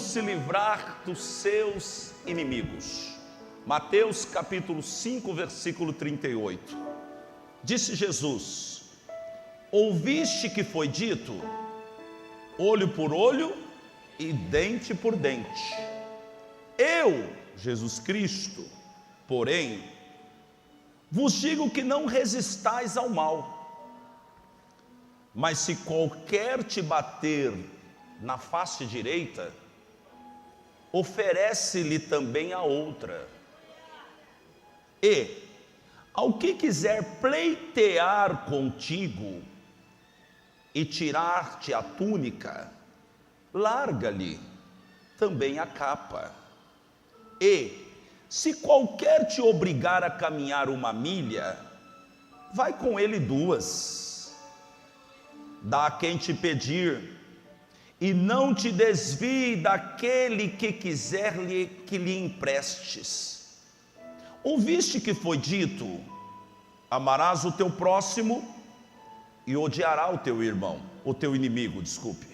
se livrar dos seus inimigos. Mateus capítulo 5, versículo 38. Disse Jesus: ouviste que foi dito, olho por olho e dente por dente. Eu, Jesus Cristo, porém, vos digo que não resistais ao mal, mas se qualquer te bater na face direita, oferece-lhe também a outra. E, ao que quiser pleitear contigo e tirar-te a túnica, larga-lhe também a capa. E, se qualquer te obrigar a caminhar 1 milha, vai com ele 2. Dá a quem te pedir, e não te desvie daquele que quiser que lhe emprestes. Ouviste que foi dito, amarás o teu próximo e odiará o teu irmão, o teu inimigo, desculpe.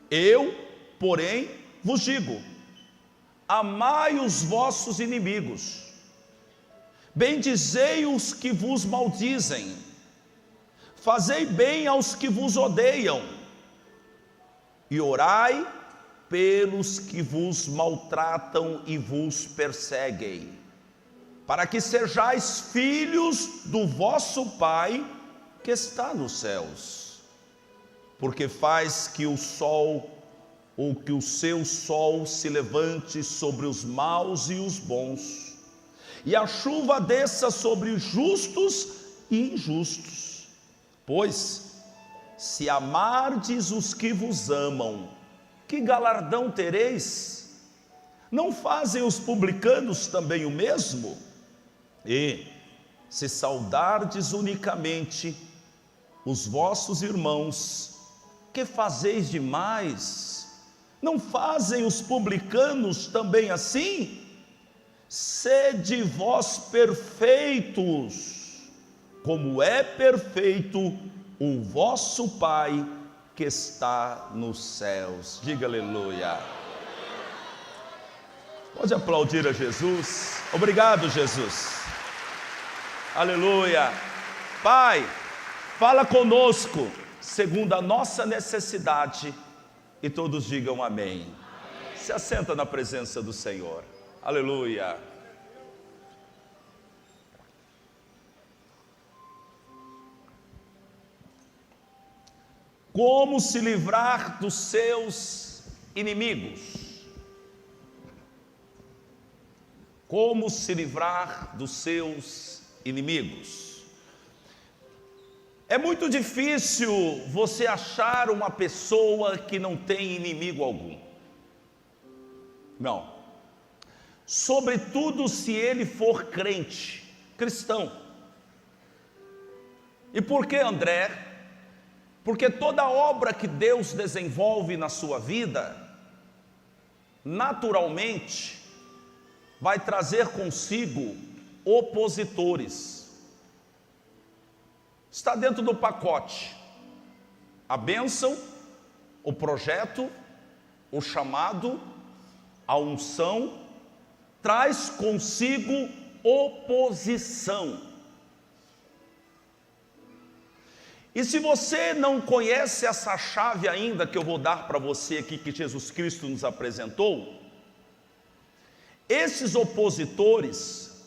Eu, porém, vos digo, amai os vossos inimigos, bendizei os que vos maldizem, fazei bem aos que vos odeiam, e orai pelos que vos maltratam e vos perseguem, para que sejais filhos do vosso Pai que está nos céus, porque faz que o sol, ou que o seu sol se levante sobre os maus e os bons, e a chuva desça sobre os justos e injustos. Pois, se amardes os que vos amam, que galardão tereis? Não fazem os publicanos também o mesmo? E, se saudardes unicamente os vossos irmãos, que fazeis demais? Não fazem os publicanos também assim? Sede vós perfeitos, como é perfeito o vosso Pai que está nos céus. Diga aleluia. Pode aplaudir a Jesus. Obrigado, Jesus. Aleluia. Pai, fala conosco segundo a nossa necessidade, e todos digam amém. Se assenta na presença do Senhor. Aleluia. Como se livrar dos seus inimigos? Como se livrar dos seus inimigos? É muito difícil você achar uma pessoa que não tem inimigo algum. Não. Sobretudo se ele for crente, cristão. E por que, André? Porque toda obra que Deus desenvolve na sua vida, naturalmente, vai trazer consigo opositores. Está dentro do pacote a bênção, o projeto, o chamado, a unção, traz consigo oposição. E se você não conhece essa chave ainda que eu vou dar para você aqui, que Jesus Cristo nos apresentou, esses opositores,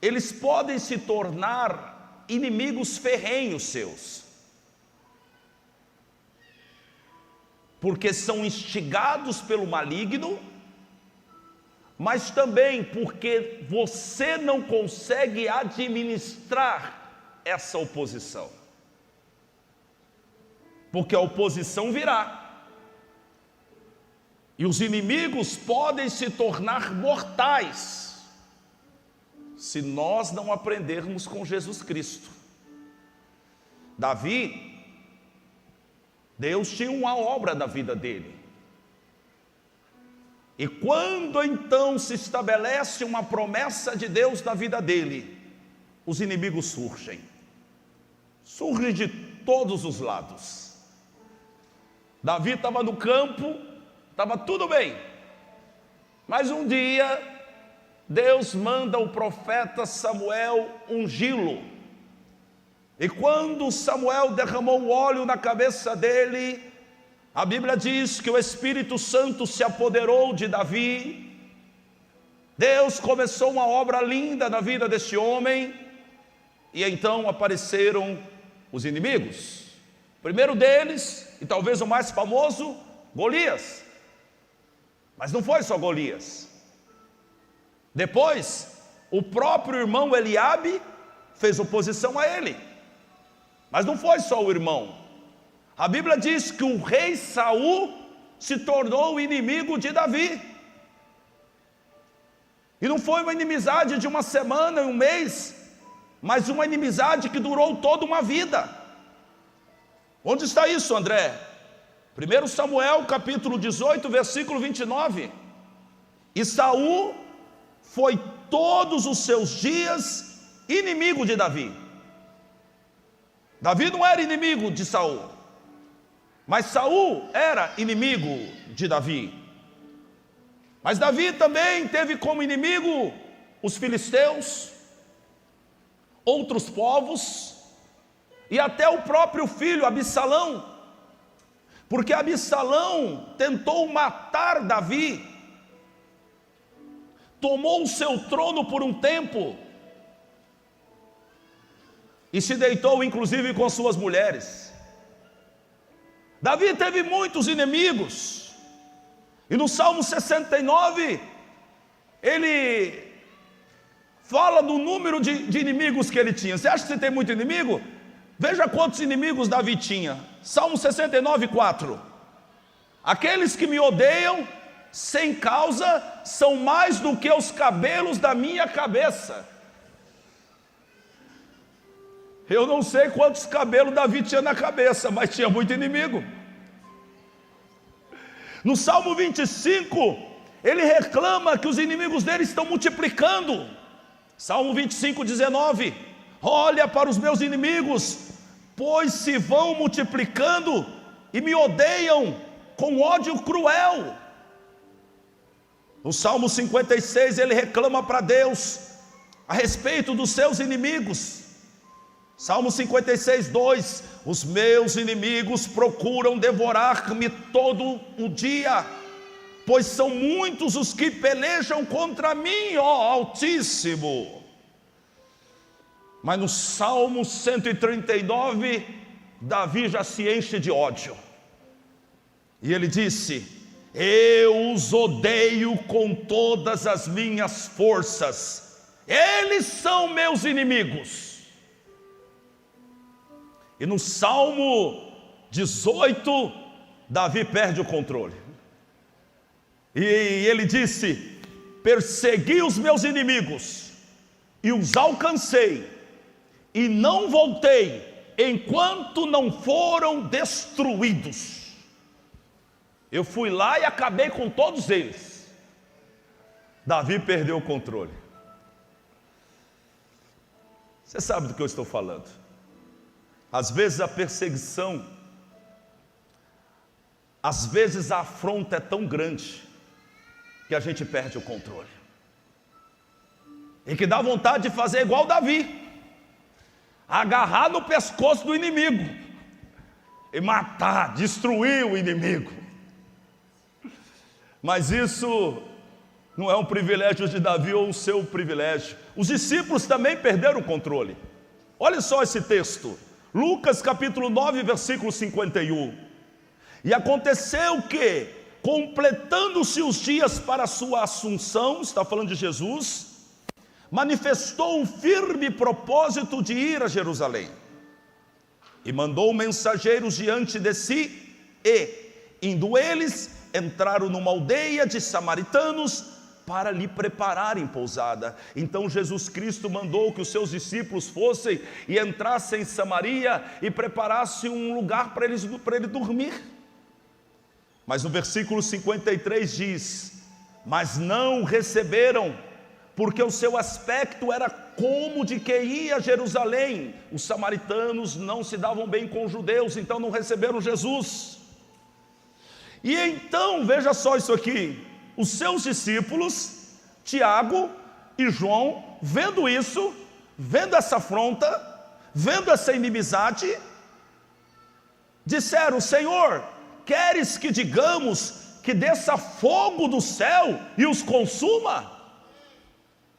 eles podem se tornar inimigos ferrenhos seus, porque são instigados pelo maligno, mas também porque você não consegue administrar essa oposição, porque a oposição virá, e os inimigos podem se tornar mortais, se nós não aprendermos com Jesus Cristo. Davi, Deus tinha uma obra na vida dele, e quando então se estabelece uma promessa de Deus na vida dele, os inimigos surgem de todos os lados. Davi estava no campo, estava tudo bem. Mas um dia, Deus manda o profeta Samuel ungí-lo. E quando Samuel derramou o óleo na cabeça dele, a Bíblia diz que o Espírito Santo se apoderou de Davi. Deus começou uma obra linda na vida deste homem. E então apareceram os inimigos. O primeiro deles, e talvez o mais famoso, Golias. Mas não foi só Golias. Depois, o próprio irmão Eliabe fez oposição a ele. Mas não foi só o irmão. A Bíblia diz que o rei Saul se tornou inimigo de Davi. E não foi uma inimizade de uma semana, um mês, mas uma inimizade que durou toda uma vida. Onde está isso, André? 1 Samuel capítulo 18, versículo 29. E Saul foi todos os seus dias inimigo de Davi. Davi não era inimigo de Saul, mas Saul era inimigo de Davi. Mas Davi também teve como inimigo os filisteus, outros povos, e até o próprio filho Absalão, porque Absalão tentou matar Davi, tomou o seu trono por um tempo, e se deitou inclusive com suas mulheres. Davi teve muitos inimigos, e no Salmo 69, ele fala do número de inimigos que ele tinha. Você acha que você tem muito inimigo? Veja quantos inimigos Davi tinha. Salmo 69, 4. Aqueles que me odeiam sem causa são mais do que os cabelos da minha cabeça. Eu não sei quantos cabelos Davi tinha na cabeça, mas tinha muito inimigo. No Salmo 25, ele reclama que os inimigos dele estão multiplicando. Salmo 25, 19. Olha para os meus inimigos, pois se vão multiplicando e me odeiam com ódio cruel. No Salmo 56, ele reclama para Deus a respeito dos seus inimigos. Salmo 56, 2. Os meus inimigos procuram devorar-me todo o dia, pois são muitos os que pelejam contra mim, ó Altíssimo. Mas no Salmo 139, Davi já se enche de ódio. E ele disse: eu os odeio com todas as minhas forças, eles são meus inimigos. E no Salmo 18, Davi perde o controle. E ele disse: persegui os meus inimigos e os alcancei, e não voltei enquanto não foram destruídos. Eu fui lá e acabei com todos eles. Davi perdeu o controle. Você sabe do que eu estou falando. Às vezes a perseguição, às vezes a afronta é tão grande que a gente perde o controle. E que dá vontade de fazer igual Davi, agarrar no pescoço do inimigo e matar, destruir o inimigo. Mas isso não é um privilégio de Davi ou o seu privilégio. Os discípulos também perderam o controle. Olha só esse texto, Lucas capítulo 9, versículo 51. E aconteceu que, completando-se os dias para a sua assunção, está falando de Jesus, manifestou um firme propósito de ir a Jerusalém. E mandou mensageiros diante de si, e, indo eles, entraram numa aldeia de samaritanos, para lhe prepararem pousada. Então Jesus Cristo mandou que os seus discípulos fossem e entrassem em Samaria e preparassem um lugar para ele dormir. Mas no versículo 53 diz: mas não receberam, porque o seu aspecto era como de que ia a Jerusalém. Os samaritanos não se davam bem com os judeus, então não receberam Jesus. E então, veja só isso aqui, os seus discípulos, Tiago e João, vendo isso, vendo essa afronta, vendo essa inimizade, disseram: Senhor, queres que digamos que desça fogo do céu e os consuma?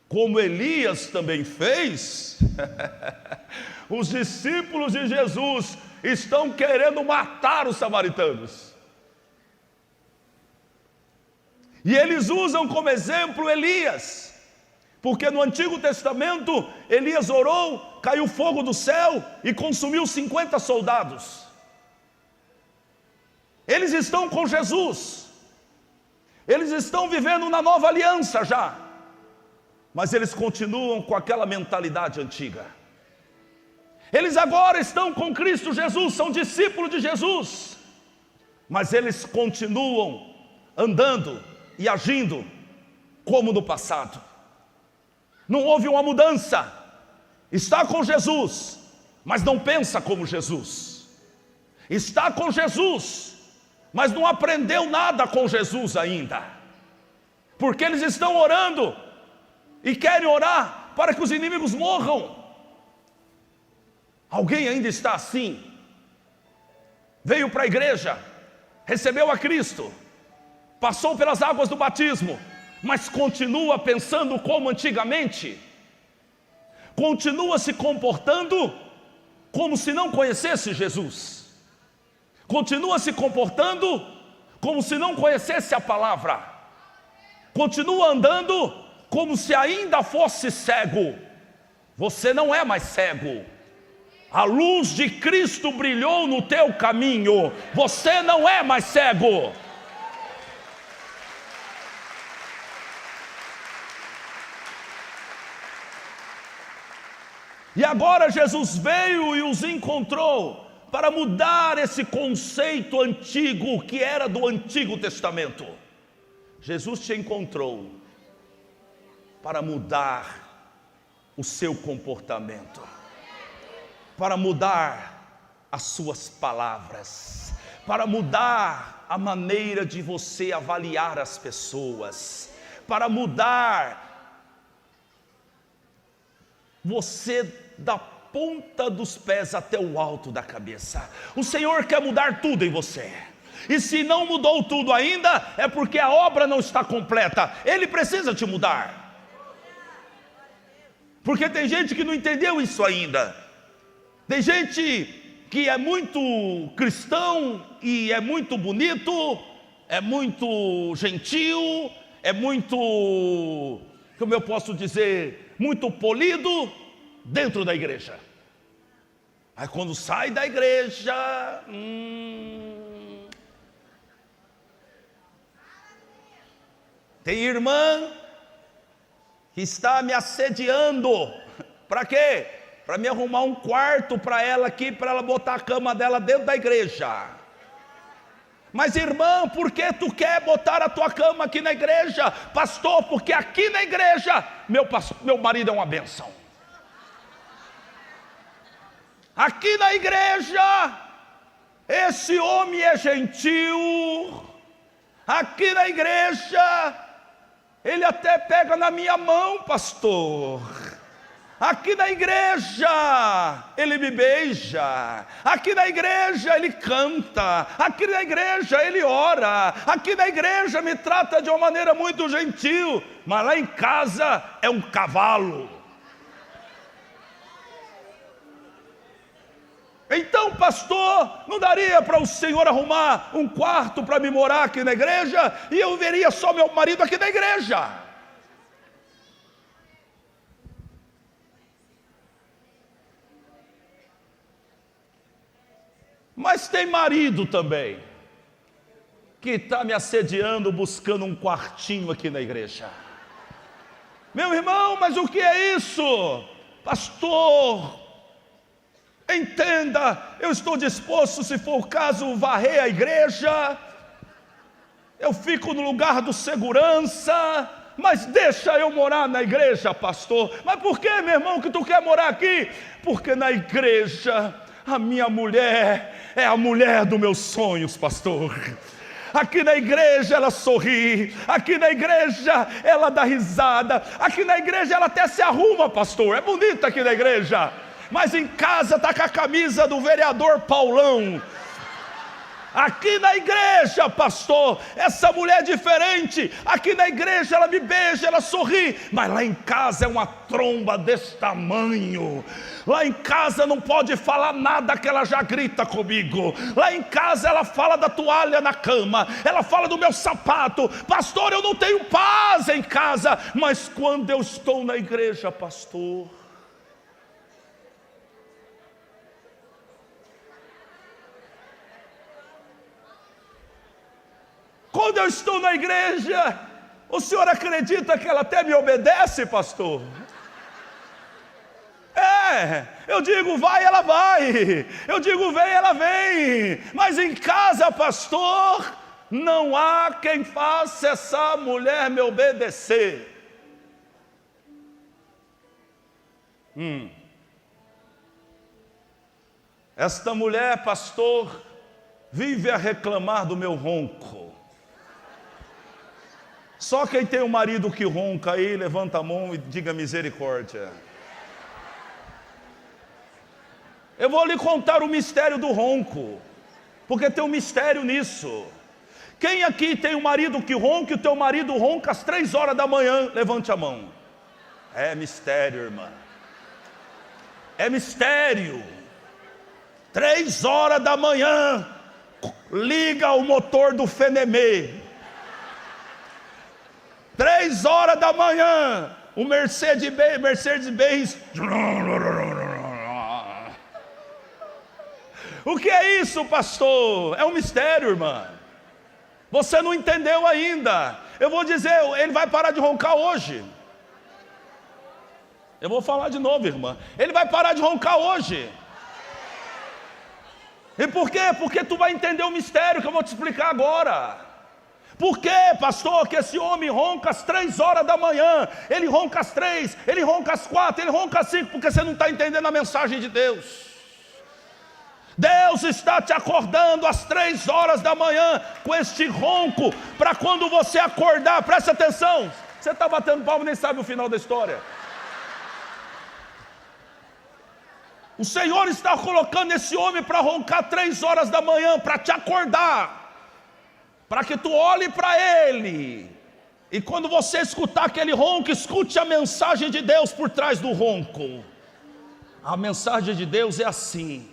Como Elias também fez? Os discípulos de Jesus estão querendo matar os samaritanos. E eles usam como exemplo Elias, porque no Antigo Testamento Elias orou, caiu fogo do céu e consumiu 50 soldados. Eles estão com Jesus, eles estão vivendo na nova aliança já, mas eles continuam com aquela mentalidade antiga. Eles agora estão com Cristo Jesus, são discípulos de Jesus, mas eles continuam andando e agindo como no passado. Não houve uma mudança. Está com Jesus, mas não pensa como Jesus. Está com Jesus, mas não aprendeu nada com Jesus ainda, porque eles estão orando e querem orar para que os inimigos morram. Alguém ainda está assim? Veio para a igreja, recebeu a Cristo, passou pelas águas do batismo, mas continua pensando como antigamente, continua se comportando como se não conhecesse Jesus, continua se comportando como se não conhecesse a palavra, continua andando como se ainda fosse cego. Você não é mais cego. A luz de Cristo brilhou no teu caminho. Você não é mais cego. E agora Jesus veio e os encontrou para mudar esse conceito antigo que era do Antigo Testamento. Jesus te encontrou para mudar o seu comportamento, para mudar as suas palavras, para mudar a maneira de você avaliar as pessoas, para mudar você da ponta dos pés até o alto da cabeça. O Senhor quer mudar tudo em você. E se não mudou tudo ainda, é porque a obra não está completa. Ele precisa te mudar. Porque tem gente que não entendeu isso ainda. Tem gente que é muito cristão e é muito bonito, é muito gentil, é muito, como eu posso dizer, muito polido dentro da igreja. Aí quando sai da igreja, tem irmã que está me assediando. Para quê? Para me arrumar um quarto para ela aqui, para ela botar a cama dela dentro da igreja. Mas irmã, por que tu quer botar a tua cama aqui na igreja? Pastor, porque aqui na igreja meu marido é uma bênção. Aqui na igreja esse homem é gentil. Aqui na igreja ele até pega na minha mão, pastor. Aqui na igreja ele me beija. Aqui na igreja ele canta. Aqui na igreja ele ora. Aqui na igreja me trata de uma maneira muito gentil. Mas lá em casa é um cavalo. Então, pastor, não daria para o senhor arrumar um quarto para me morar aqui na igreja e eu veria só meu marido aqui na igreja? Mas tem marido também que está me assediando, buscando um quartinho aqui na igreja. Meu irmão, mas o que é isso? Pastor, entenda, eu estou disposto, se for o caso, varrer a igreja, eu fico no lugar do segurança, mas deixa eu morar na igreja, pastor. Mas por que, meu irmão, que tu quer morar aqui? Porque na igreja a minha mulher é a mulher dos meus sonhos, pastor. aqui na igreja ela sorri, aqui na igreja ela dá risada, aqui na igreja ela até se arruma, pastor, é bonita aqui na igreja, mas em casa está com a camisa do vereador Paulão. Aqui na igreja, pastor, essa mulher é diferente, aqui na igreja ela me beija, ela sorri, mas lá em casa é uma tromba desse tamanho, lá em casa não pode falar nada que ela já grita comigo, lá em casa ela fala da toalha na cama, ela fala do meu sapato, pastor, eu não tenho paz em casa, mas quando eu estou na igreja, pastor, quando eu estou na igreja, o senhor acredita que ela até me obedece, pastor? Eu digo vai, ela vai, eu digo vem, ela vem, mas em casa, pastor, não há quem faça essa mulher me obedecer. Esta mulher, pastor, vive a reclamar do meu ronco. Só quem tem um marido que ronca aí, levanta a mão e diga misericórdia. Eu vou lhe contar o mistério do ronco, porque tem um mistério nisso. Quem aqui tem um marido que ronca e o teu marido ronca às 3 horas da manhã? Levante a mão. É mistério, irmã. É mistério. 3 horas da manhã, liga o motor do Fenemê. 3 horas da manhã, o Mercedes-Benz. O que é isso, pastor? É um mistério, irmã. Você não entendeu ainda. Eu vou dizer, ele vai parar de roncar hoje. Eu vou falar de novo, irmã. Ele vai parar de roncar hoje. E por quê? Porque tu vai entender o mistério que eu vou te explicar agora. Por que, pastor, que esse homem ronca às 3 horas da manhã? Ele ronca às 3, ele ronca às 4, ele ronca às 5, porque você não está entendendo a mensagem de Deus. Deus está te acordando às 3 horas da manhã com este ronco, para quando você acordar, presta atenção, você está batendo palma e nem sabe o final da história. O Senhor está colocando esse homem para roncar 3 horas da manhã, para te acordar, para que tu olhe para ele, e quando você escutar aquele ronco, escute a mensagem de Deus por trás do ronco. A mensagem de Deus é assim: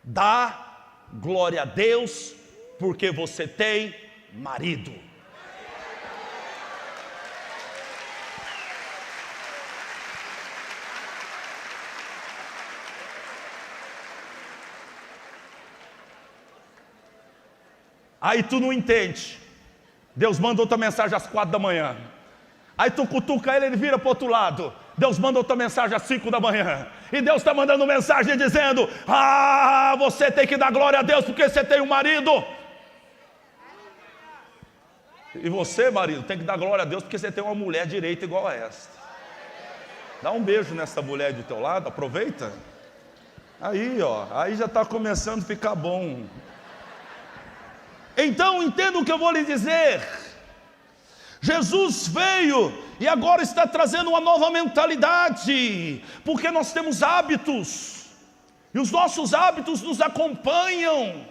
dá glória a Deus, porque você tem marido. Aí tu não entende. Deus manda outra mensagem às 4 da manhã. Aí tu cutuca ele, ele vira para o outro lado. Deus manda outra mensagem às 5 da manhã. E Deus está mandando mensagem dizendo: você tem que dar glória a Deus porque você tem um marido. E você, marido, tem que dar glória a Deus porque você tem uma mulher direita igual a esta. Dá um beijo nessa mulher do teu lado, aproveita. Aí, aí já está começando a ficar bom. Então entenda o que eu vou lhe dizer. Jesus veio e agora está trazendo uma nova mentalidade, porque nós temos hábitos, e os nossos hábitos nos acompanham,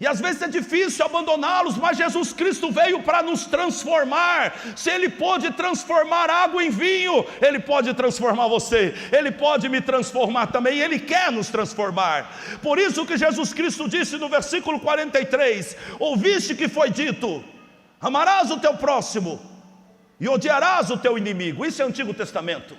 e às vezes é difícil abandoná-los, mas Jesus Cristo veio para nos transformar. Se Ele pode transformar água em vinho, Ele pode transformar você, Ele pode me transformar também, Ele quer nos transformar. Por isso que Jesus Cristo disse no versículo 43, ouviste que foi dito, amarás o teu próximo e odiarás o teu inimigo. Isso é Antigo Testamento.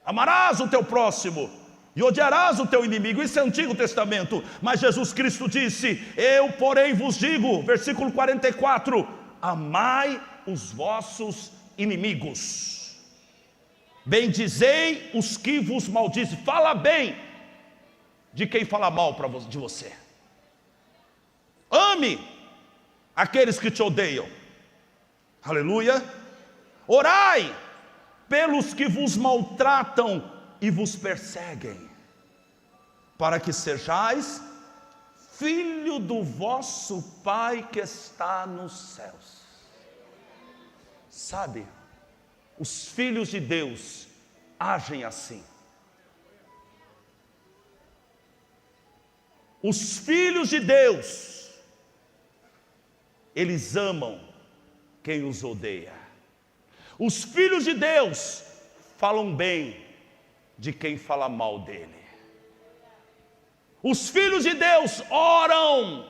Amarás o teu próximo e odiarás o teu inimigo. Isso é Antigo Testamento. Mas Jesus Cristo disse, eu porém vos digo, versículo 44, amai os vossos inimigos, bendizei os que vos maldizem. Fala bem de quem fala mal de você. Ame aqueles que te odeiam. Aleluia. Orai pelos que vos maltratam e vos perseguem, para que sejais filho do vosso Pai que está nos céus. Sabe, os filhos de Deus agem assim. Os filhos de Deus, eles amam quem os odeia. Os filhos de Deus falam bem de quem fala mal dele. Os filhos de Deus oram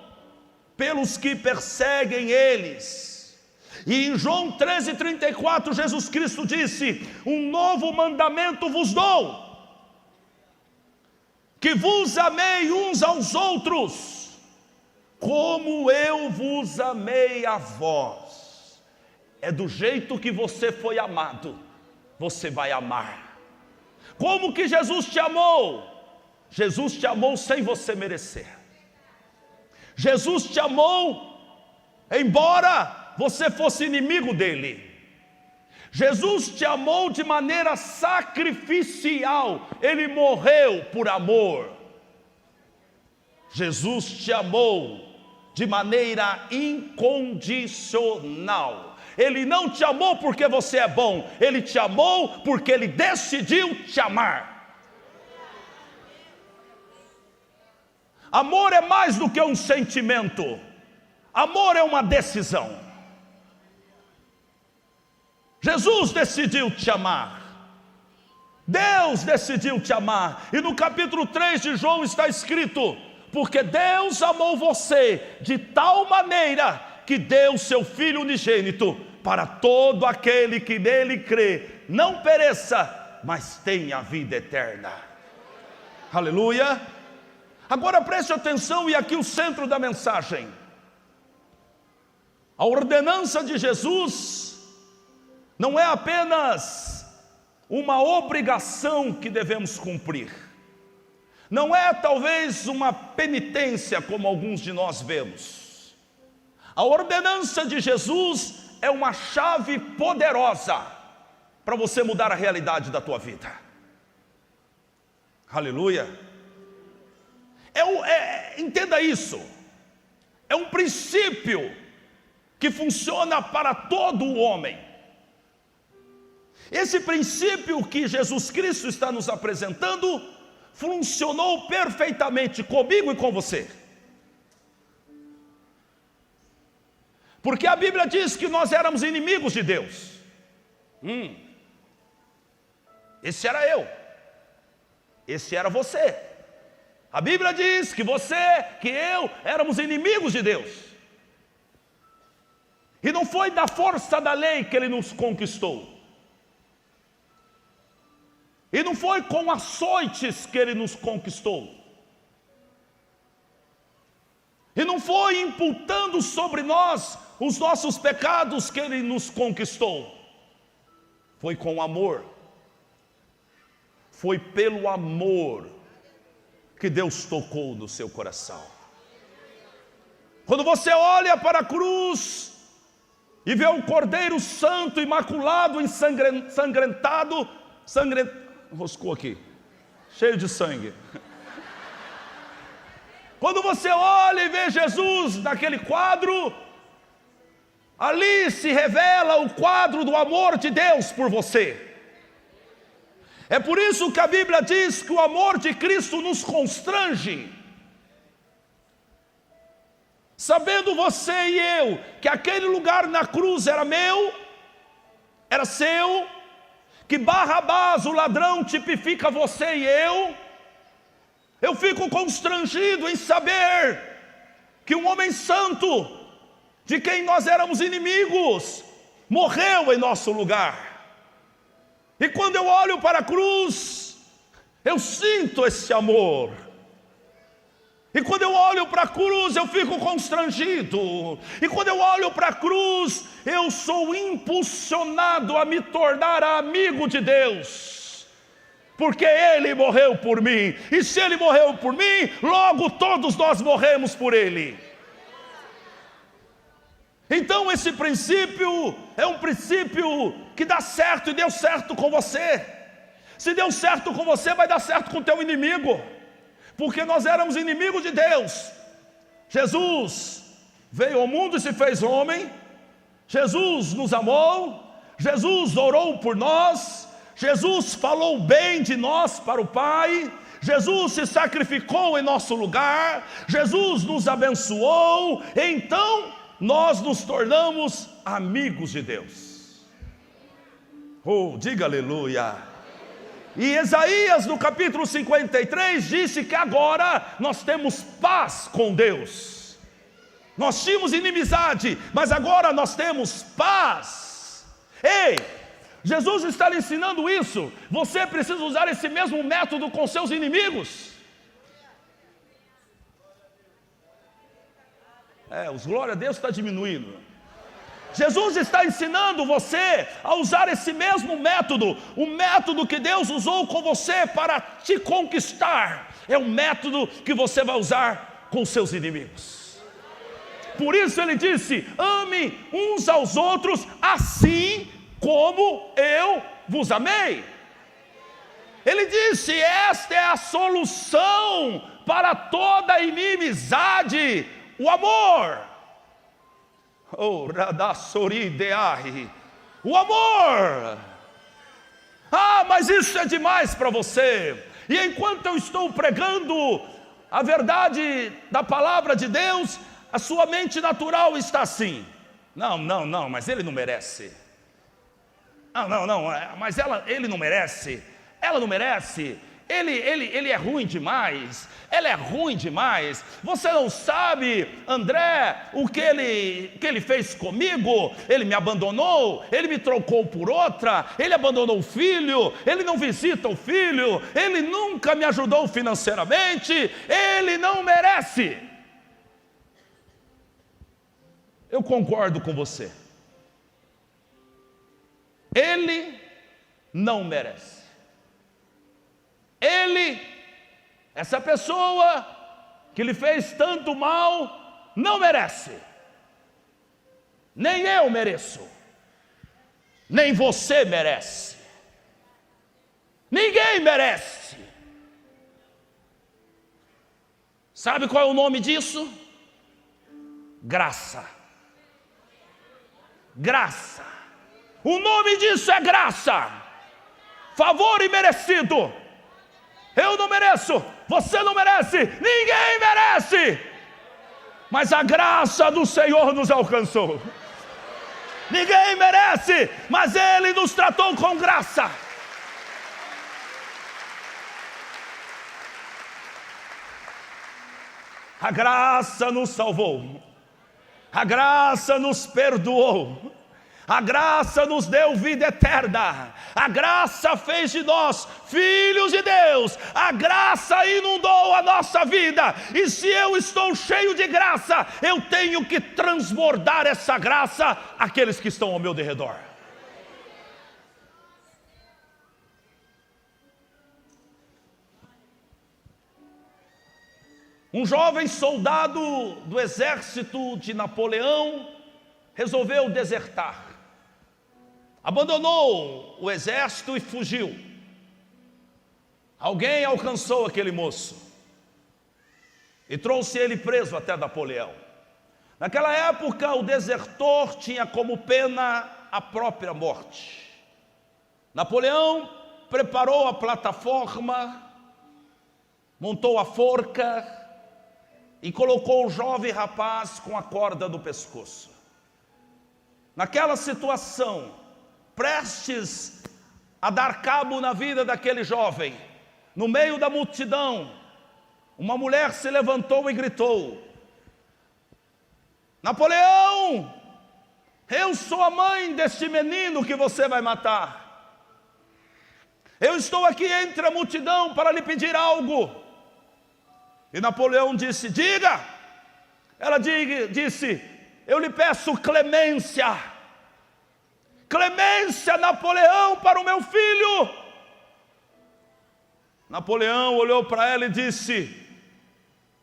pelos que perseguem eles. E em João 13:34, Jesus Cristo disse: um novo mandamento vos dou, que vos amei uns aos outros, como eu vos amei a vós. É do jeito que você foi amado, você vai amar. Como que Jesus te amou? Jesus te amou sem você merecer. Jesus te amou embora você fosse inimigo dele. Jesus te amou de maneira sacrificial. Ele morreu por amor. Jesus te amou de maneira incondicional. Ele não te amou porque você é bom. Ele te amou porque Ele decidiu te amar. Amor é mais do que um sentimento. Amor é uma decisão. Jesus decidiu te amar. Deus decidiu te amar. E no capítulo 3 de João está escrito: porque Deus amou você de tal maneira que deu seu Filho unigênito, para todo aquele que nele crê, não pereça, mas tenha a vida eterna. Aleluia. Agora preste atenção, e aqui o centro da mensagem. A ordenança de Jesus não é apenas uma obrigação que devemos cumprir. Não é talvez uma penitência como alguns de nós vemos. A ordenança de Jesus é uma chave poderosa para você mudar a realidade da tua vida. Aleluia. Entenda isso. É um princípio que funciona para todo o homem. Esse princípio que Jesus Cristo está nos apresentando funcionou perfeitamente comigo e com você. Porque a Bíblia diz que nós éramos inimigos de Deus. Esse era eu. Esse era você. A Bíblia diz que você, que eu, éramos inimigos de Deus. E não foi da força da lei que Ele nos conquistou. E não foi com açoites que Ele nos conquistou. E não foi imputando sobre nós os nossos pecados que Ele nos conquistou. Foi com amor. Foi pelo amor que Deus tocou no seu coração. Quando você olha para a cruz e vê o Cordeiro Santo, imaculado, ensanguentado, roscou aqui, cheio de sangue. Quando você olha e vê Jesus naquele quadro, ali se revela o quadro do amor de Deus por você. É por isso que a Bíblia diz que o amor de Cristo nos constrange. Sabendo você e eu que aquele lugar na cruz era meu, era seu, que Barrabás, o ladrão, tipifica você e eu fico constrangido em saber que um homem santo, de quem nós éramos inimigos, morreu em nosso lugar. E quando eu olho para a cruz, eu sinto esse amor. E quando eu olho para a cruz, eu fico constrangido. E quando eu olho para a cruz, eu sou impulsionado a me tornar amigo de Deus. Porque Ele morreu por mim. E se Ele morreu por mim, logo todos nós morremos por Ele. Então esse princípio é um princípio que dá certo e deu certo com você. Se deu certo com você, vai dar certo com o teu inimigo. Porque nós éramos inimigos de Deus. Jesus veio ao mundo e se fez homem, Jesus nos amou, Jesus orou por nós, Jesus falou bem de nós para o Pai, Jesus se sacrificou em nosso lugar, Jesus nos abençoou, então nós nos tornamos amigos de Deus. Oh, diga aleluia. E Isaías no capítulo 53 disse que agora nós temos paz com Deus. Nós tínhamos inimizade, mas agora nós temos paz. Ei, Jesus está lhe ensinando isso. Você precisa usar esse mesmo método com seus inimigos. Os glória a Deus está diminuindo. Jesus está ensinando você a usar esse mesmo método. O método que Deus usou com você para te conquistar é o método que você vai usar com seus inimigos. Por isso ele disse: ame uns aos outros assim como eu vos amei. Ele disse: esta é a solução para toda inimizade, o amor. Oh, Radassorideai, o amor. Ah, mas isso é demais para você. E enquanto eu estou pregando a verdade da palavra de Deus, a sua mente natural está assim: não, mas ele não merece. Não, mas ele não merece. Ela não merece. Ele é ruim demais. Ela é ruim demais. Você não sabe, André, o que ele fez comigo. Ele me abandonou, ele me trocou por outra, ele abandonou o filho, ele não visita o filho, ele nunca me ajudou financeiramente, ele não merece. Eu concordo com você. Ele não merece. Essa pessoa que lhe fez tanto mal, não merece. Nem eu mereço. Nem você merece. Ninguém merece. Sabe qual é o nome disso? Graça. Graça. O nome disso é graça. Favor imerecido. Eu não mereço, você não merece, ninguém merece. Mas a graça do Senhor nos alcançou. Ninguém merece, mas Ele nos tratou com graça. A graça nos salvou. A graça nos perdoou. A graça nos deu vida eterna. A graça fez de nós filhos de Deus. A graça inundou a nossa vida. E se eu estou cheio de graça, eu tenho que transbordar essa graça àqueles que estão ao meu derredor. Um jovem soldado do exército de Napoleão resolveu desertar. Abandonou o exército e fugiu. Alguém alcançou aquele moço e trouxe ele preso até Napoleão. Naquela época, o desertor tinha como pena a própria morte. Napoleão preparou a plataforma, montou a forca e colocou o jovem rapaz com a corda no pescoço. Naquela situação, prestes a dar cabo na vida daquele jovem, no meio da multidão, uma mulher se levantou e gritou: Napoleão, eu sou a mãe deste menino que você vai matar. Eu estou aqui entre a multidão para lhe pedir algo. E Napoleão disse: diga. Ela disse: eu lhe peço clemência. Clemência, Napoleão, para o meu filho. Napoleão olhou para ela e disse: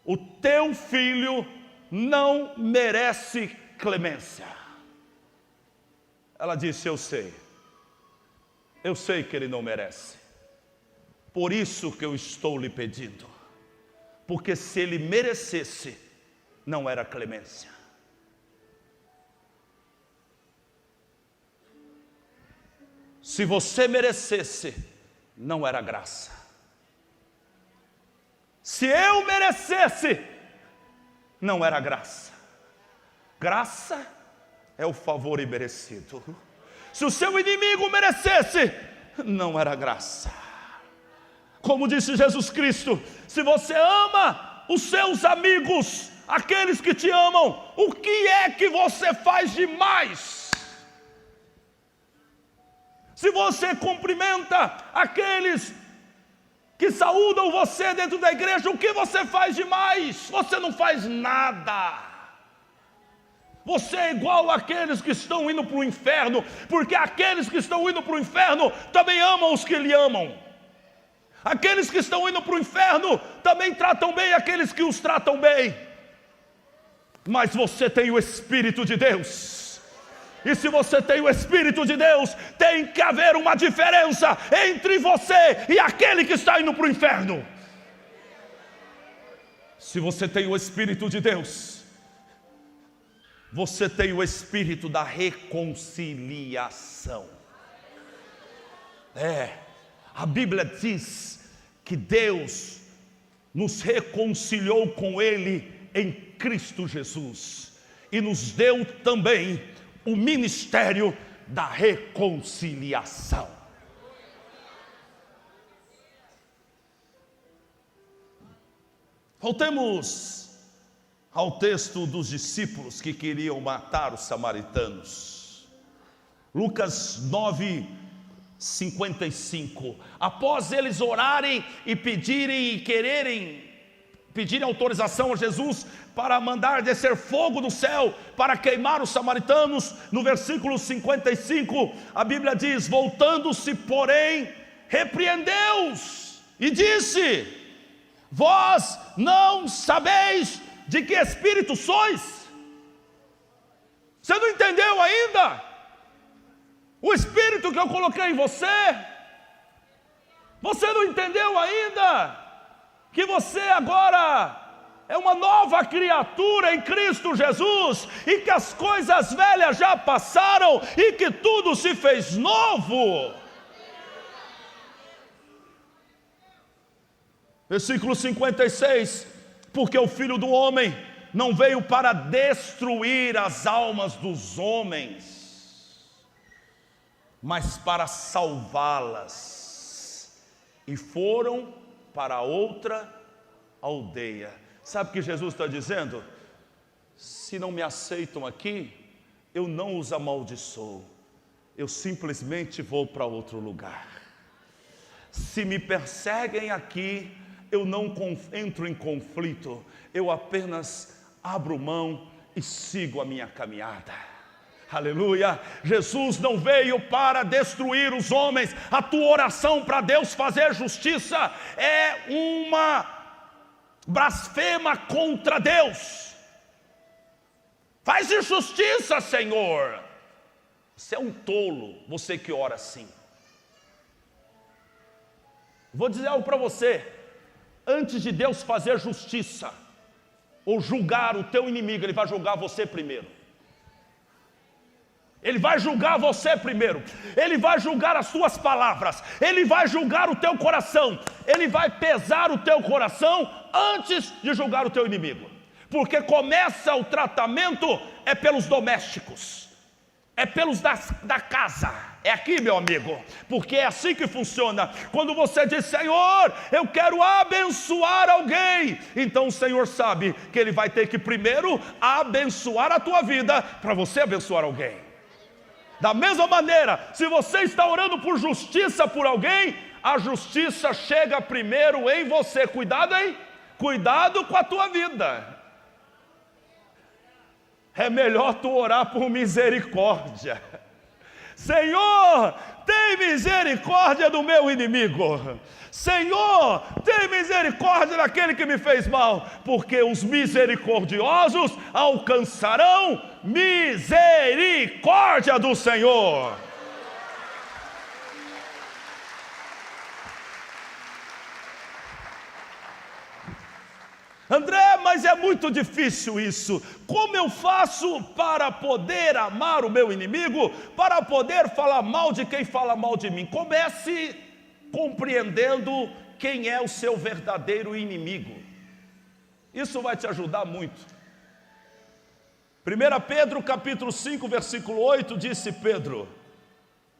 o teu filho não merece clemência. Ela disse: eu sei que ele não merece. Por isso que eu estou lhe pedindo. Porque se ele merecesse, não era clemência. Se você merecesse, não era graça. Se eu merecesse, não era graça. Graça é o favor imerecido. Se o seu inimigo merecesse, não era graça. Como disse Jesus Cristo, se você ama os seus amigos, aqueles que te amam, o que é que você faz demais? Se você cumprimenta aqueles que saúdam você dentro da igreja, o que você faz demais? Você não faz nada. Você é igual àqueles que estão indo para o inferno, porque aqueles que estão indo para o inferno também amam os que lhe amam. Aqueles que estão indo para o inferno também tratam bem aqueles que os tratam bem. Mas você tem o Espírito de Deus. E se você tem o Espírito de Deus, tem que haver uma diferença entre você e aquele que está indo para o inferno. Se você tem o Espírito de Deus, você tem o Espírito da reconciliação. A Bíblia diz que Deus nos reconciliou com Ele em Cristo Jesus e nos deu também o ministério da reconciliação. Voltemos ao texto dos discípulos que queriam matar os samaritanos. Lucas 9:55. Após eles orarem e pedirem autorização a Jesus para mandar descer fogo do céu para queimar os samaritanos, no versículo 55, a Bíblia diz: voltando-se, porém, repreendeu-os e disse: vós não sabeis de que espírito sois? Você não entendeu ainda o espírito que eu coloquei em você? Você não entendeu ainda que você agora é uma nova criatura em Cristo Jesus, e que as coisas velhas já passaram e que tudo se fez novo? Versículo 56: porque o Filho do Homem não veio para destruir as almas dos homens, mas para salvá-las. E foram para outra aldeia. Sabe o que Jesus está dizendo? Se não me aceitam aqui, eu não os amaldiçoo, eu simplesmente vou para outro lugar. Se me perseguem aqui, eu não entro em conflito, eu apenas abro mão e sigo a minha caminhada. Aleluia. Jesus não veio para destruir os homens. A tua oração para Deus fazer justiça é uma blasfema contra Deus. Faz justiça, Senhor. Você é um tolo, você que ora assim. Vou dizer algo para você: antes de Deus fazer justiça ou julgar o teu inimigo, Ele vai julgar você primeiro. Ele vai julgar você primeiro. Ele vai julgar as suas palavras. Ele vai julgar o teu coração. Ele vai pesar o teu coração antes de julgar o teu inimigo. Porque começa o tratamento é pelos domésticos, é pelos da casa. É aqui, meu amigo, porque é assim que funciona. Quando você diz: Senhor, eu quero abençoar alguém, então o Senhor sabe que Ele vai ter que primeiro abençoar a tua vida para você abençoar alguém. Da mesma maneira, se você está orando por justiça por alguém, a justiça chega primeiro em você. Cuidado, hein? Cuidado com a tua vida. É melhor tu orar por misericórdia. Senhor, tem misericórdia do meu inimigo. Senhor, tem misericórdia daquele que me fez mal, porque os misericordiosos alcançarão misericórdia do Senhor. André, mas é muito difícil isso. Como eu faço para poder amar o meu inimigo? Para poder falar mal de quem fala mal de mim? Comece compreendendo quem é o seu verdadeiro inimigo. Isso vai te ajudar muito. 1 Pedro capítulo 5, versículo 8, disse Pedro: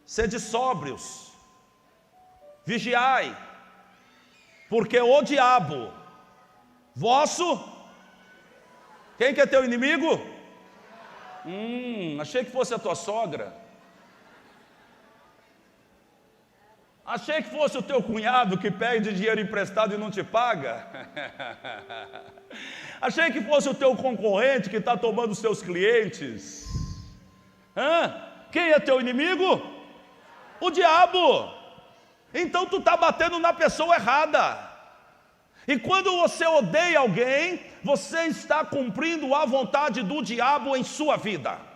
sede sóbrios, vigiai, porque o diabo, vosso, quem que é teu inimigo? Achei que fosse a tua sogra. Achei que fosse o teu cunhado que pede dinheiro emprestado e não te paga. Achei que fosse o teu concorrente que está tomando os teus clientes. Quem é teu inimigo? O diabo. Então tu está batendo na pessoa errada. E quando você odeia alguém, você está cumprindo a vontade do diabo em sua vida.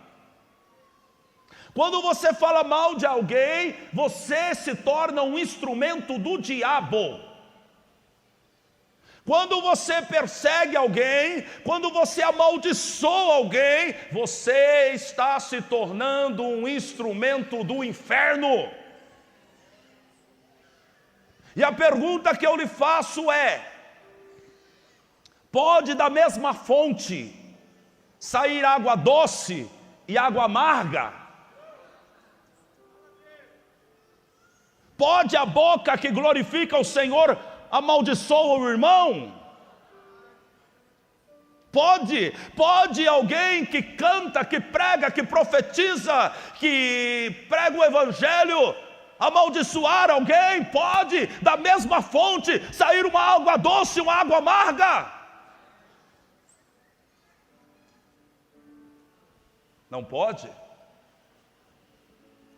Quando você fala mal de alguém, você se torna um instrumento do diabo. Quando você persegue alguém, quando você amaldiçoa alguém, você está se tornando um instrumento do inferno. E a pergunta que eu lhe faço é: pode da mesma fonte sair água doce e água amarga? Pode a boca que glorifica o Senhor amaldiçoa o irmão? Pode alguém que canta, que prega, que profetiza, que prega o evangelho, amaldiçoar alguém? Pode da mesma fonte sair uma água doce e uma água amarga? Não pode,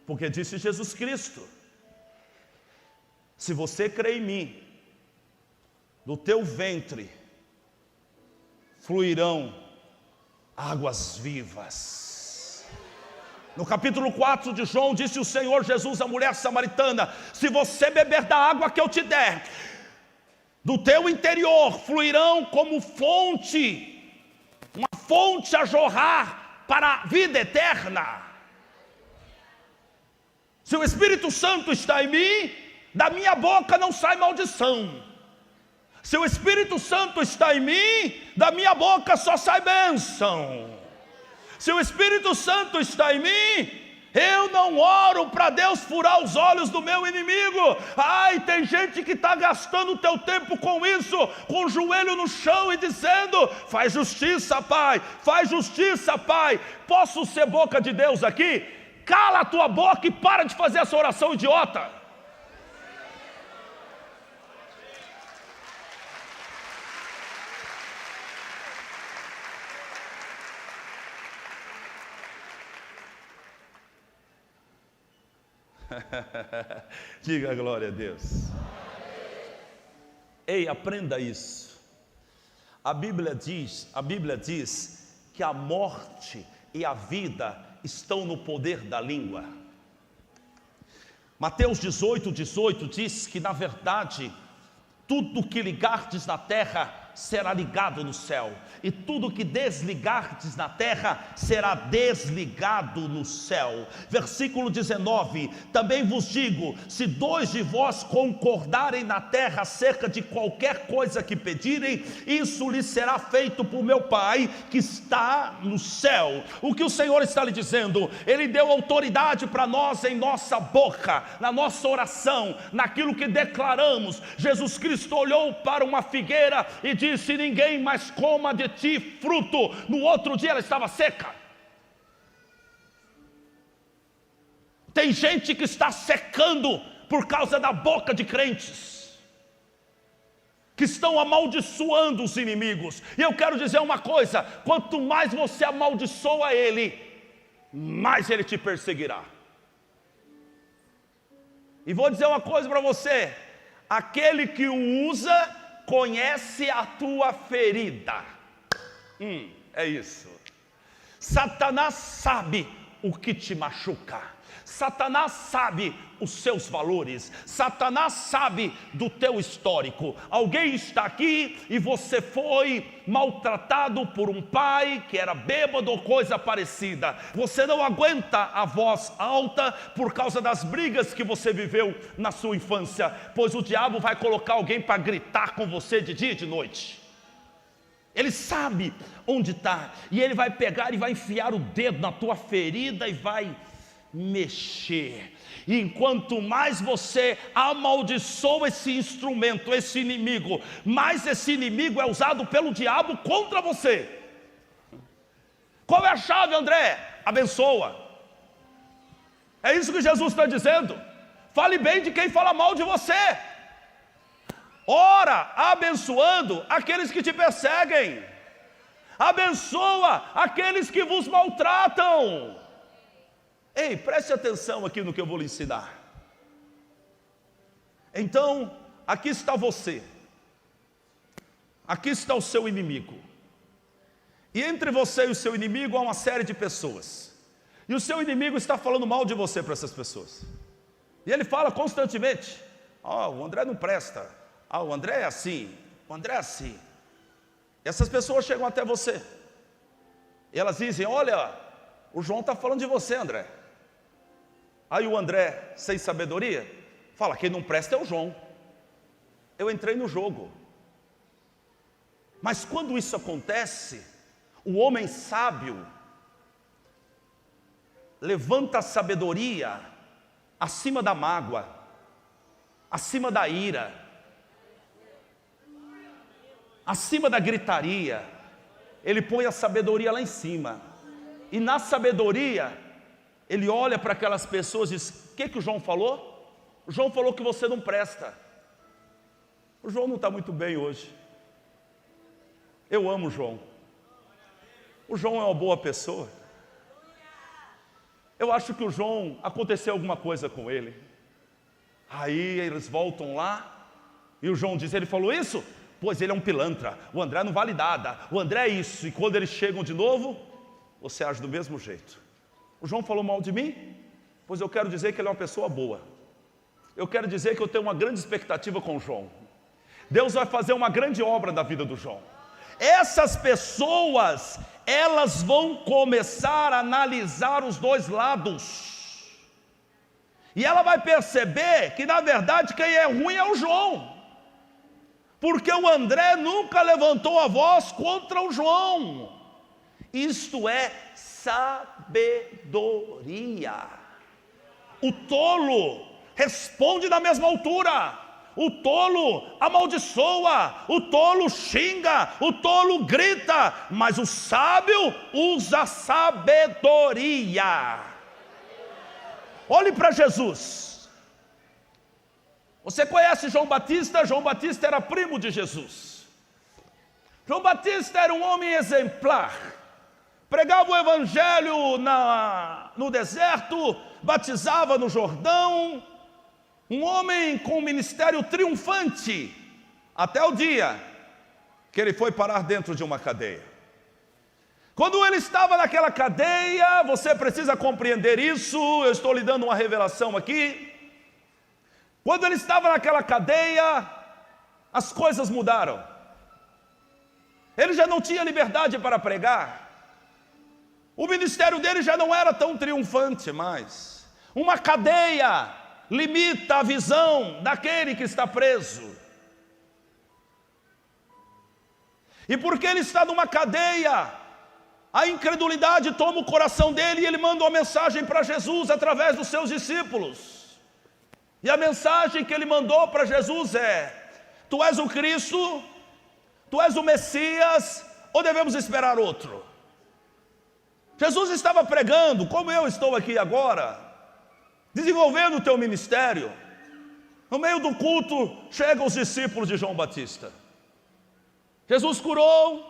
porque disse Jesus Cristo: se você crê em mim, do teu ventre fluirão águas vivas. No capítulo 4 de João, disse o Senhor Jesus à mulher samaritana: se você beber da água que eu te der, do teu interior fluirão como fonte, uma fonte a jorrar para a vida eterna. Se o Espírito Santo está em mim, da minha boca não sai maldição. Se o Espírito Santo está em mim, da minha boca só sai bênção. Se o Espírito Santo está em mim, eu não oro para Deus furar os olhos do meu inimigo. Ai, tem gente que está gastando o teu tempo com isso, com o joelho no chão e dizendo: faz justiça, Pai, faz justiça, Pai. Posso ser boca de Deus aqui? Cala a tua boca e para de fazer essa oração idiota. Diga glória a Deus. Ei, aprenda isso. A Bíblia diz que a morte e a vida estão no poder da língua. Mateus 18 diz que, na verdade, tudo que ligardes na terra será ligado no céu, e tudo que desligardes na terra será desligado no céu. Versículo 19: também vos digo, se dois de vós concordarem na terra acerca de qualquer coisa que pedirem, isso lhes será feito por meu Pai que está no céu. O que o Senhor está lhe dizendo? Ele deu autoridade para nós em nossa boca, na nossa oração, naquilo que declaramos. Jesus Cristo olhou para uma figueira e disse: ninguém mais coma de ti fruto. No outro dia ela estava seca. Tem gente que está secando por causa da boca de crentes, que estão amaldiçoando os inimigos. E eu quero dizer uma coisa: quanto mais você amaldiçoa ele, mais ele te perseguirá. E vou dizer uma coisa para você: aquele que o usa conhece a tua ferida. É isso. Satanás sabe o que te machuca. Satanás sabe os seus valores, Satanás sabe do teu histórico. Alguém está aqui e você foi maltratado por um pai que era bêbado ou coisa parecida. Você não aguenta a voz alta por causa das brigas que você viveu na sua infância, pois o diabo vai colocar alguém para gritar com você de dia e de noite. Ele sabe onde está, e ele vai pegar e vai enfiar o dedo na tua ferida e vai mexer. E enquanto mais você amaldiçoa esse instrumento, esse inimigo, mais esse inimigo é usado pelo diabo contra você. Qual é a chave, André? Abençoa. É isso que Jesus está dizendo. Fale bem de quem fala mal de você. Ora, abençoando aqueles que te perseguem. Abençoa aqueles que vos maltratam. Ei, preste atenção aqui no que eu vou lhe ensinar. Então, aqui está você. Aqui está o seu inimigo. E entre você e o seu inimigo há uma série de pessoas. E o seu inimigo está falando mal de você para essas pessoas. E ele fala constantemente: o André não presta. O André é assim. O André é assim. E essas pessoas chegam até você. E elas dizem: olha, o João está falando de você, André. Aí o André, sem sabedoria, fala: quem não presta é o João. Eu entrei no jogo. Mas quando isso acontece, o homem sábio levanta a sabedoria acima da mágoa, acima da ira, acima da gritaria. Ele põe a sabedoria lá em cima. E na sabedoria ele olha para aquelas pessoas e diz: o que o João falou? O João falou que você não presta. O João não está muito bem hoje. Eu amo o João. O João é uma boa pessoa. Eu acho que o João, aconteceu alguma coisa com ele. Aí eles voltam lá e o João diz: ele falou isso? Pois ele é um pilantra. O André não vale nada. O André é isso. E quando eles chegam de novo, você age do mesmo jeito. O João falou mal de mim? Pois eu quero dizer que ele é uma pessoa boa. Eu quero dizer que eu tenho uma grande expectativa com o João. Deus vai fazer uma grande obra na vida do João. Essas pessoas, elas vão começar a analisar os dois lados. E ela vai perceber que na verdade quem é ruim é o João. Porque o André nunca levantou a voz contra o João. Isto é sabedoria. O tolo responde na mesma altura. O tolo amaldiçoa, o tolo xinga, o tolo grita, mas o sábio usa sabedoria. Olhe para Jesus. Você conhece João Batista? João Batista era primo de Jesus. João Batista era um homem exemplar. Pregava o evangelho no deserto, batizava no Jordão. Um homem com um ministério triunfante, até o dia que ele foi parar dentro de uma cadeia. Quando ele estava naquela cadeia, você precisa compreender isso, eu estou lhe dando uma revelação aqui. Quando ele estava naquela cadeia, as coisas mudaram. Ele já não tinha liberdade para pregar. O ministério dele já não era tão triunfante mais. Uma cadeia limita a visão daquele que está preso. E porque ele está numa cadeia, a incredulidade toma o coração dele e ele manda uma mensagem para Jesus através dos seus discípulos. E a mensagem que ele mandou para Jesus é: tu és o Cristo, tu és o Messias, ou devemos esperar outro? Jesus estava pregando, como eu estou aqui agora, desenvolvendo o teu ministério. No meio do culto, chegam os discípulos de João Batista. Jesus curou,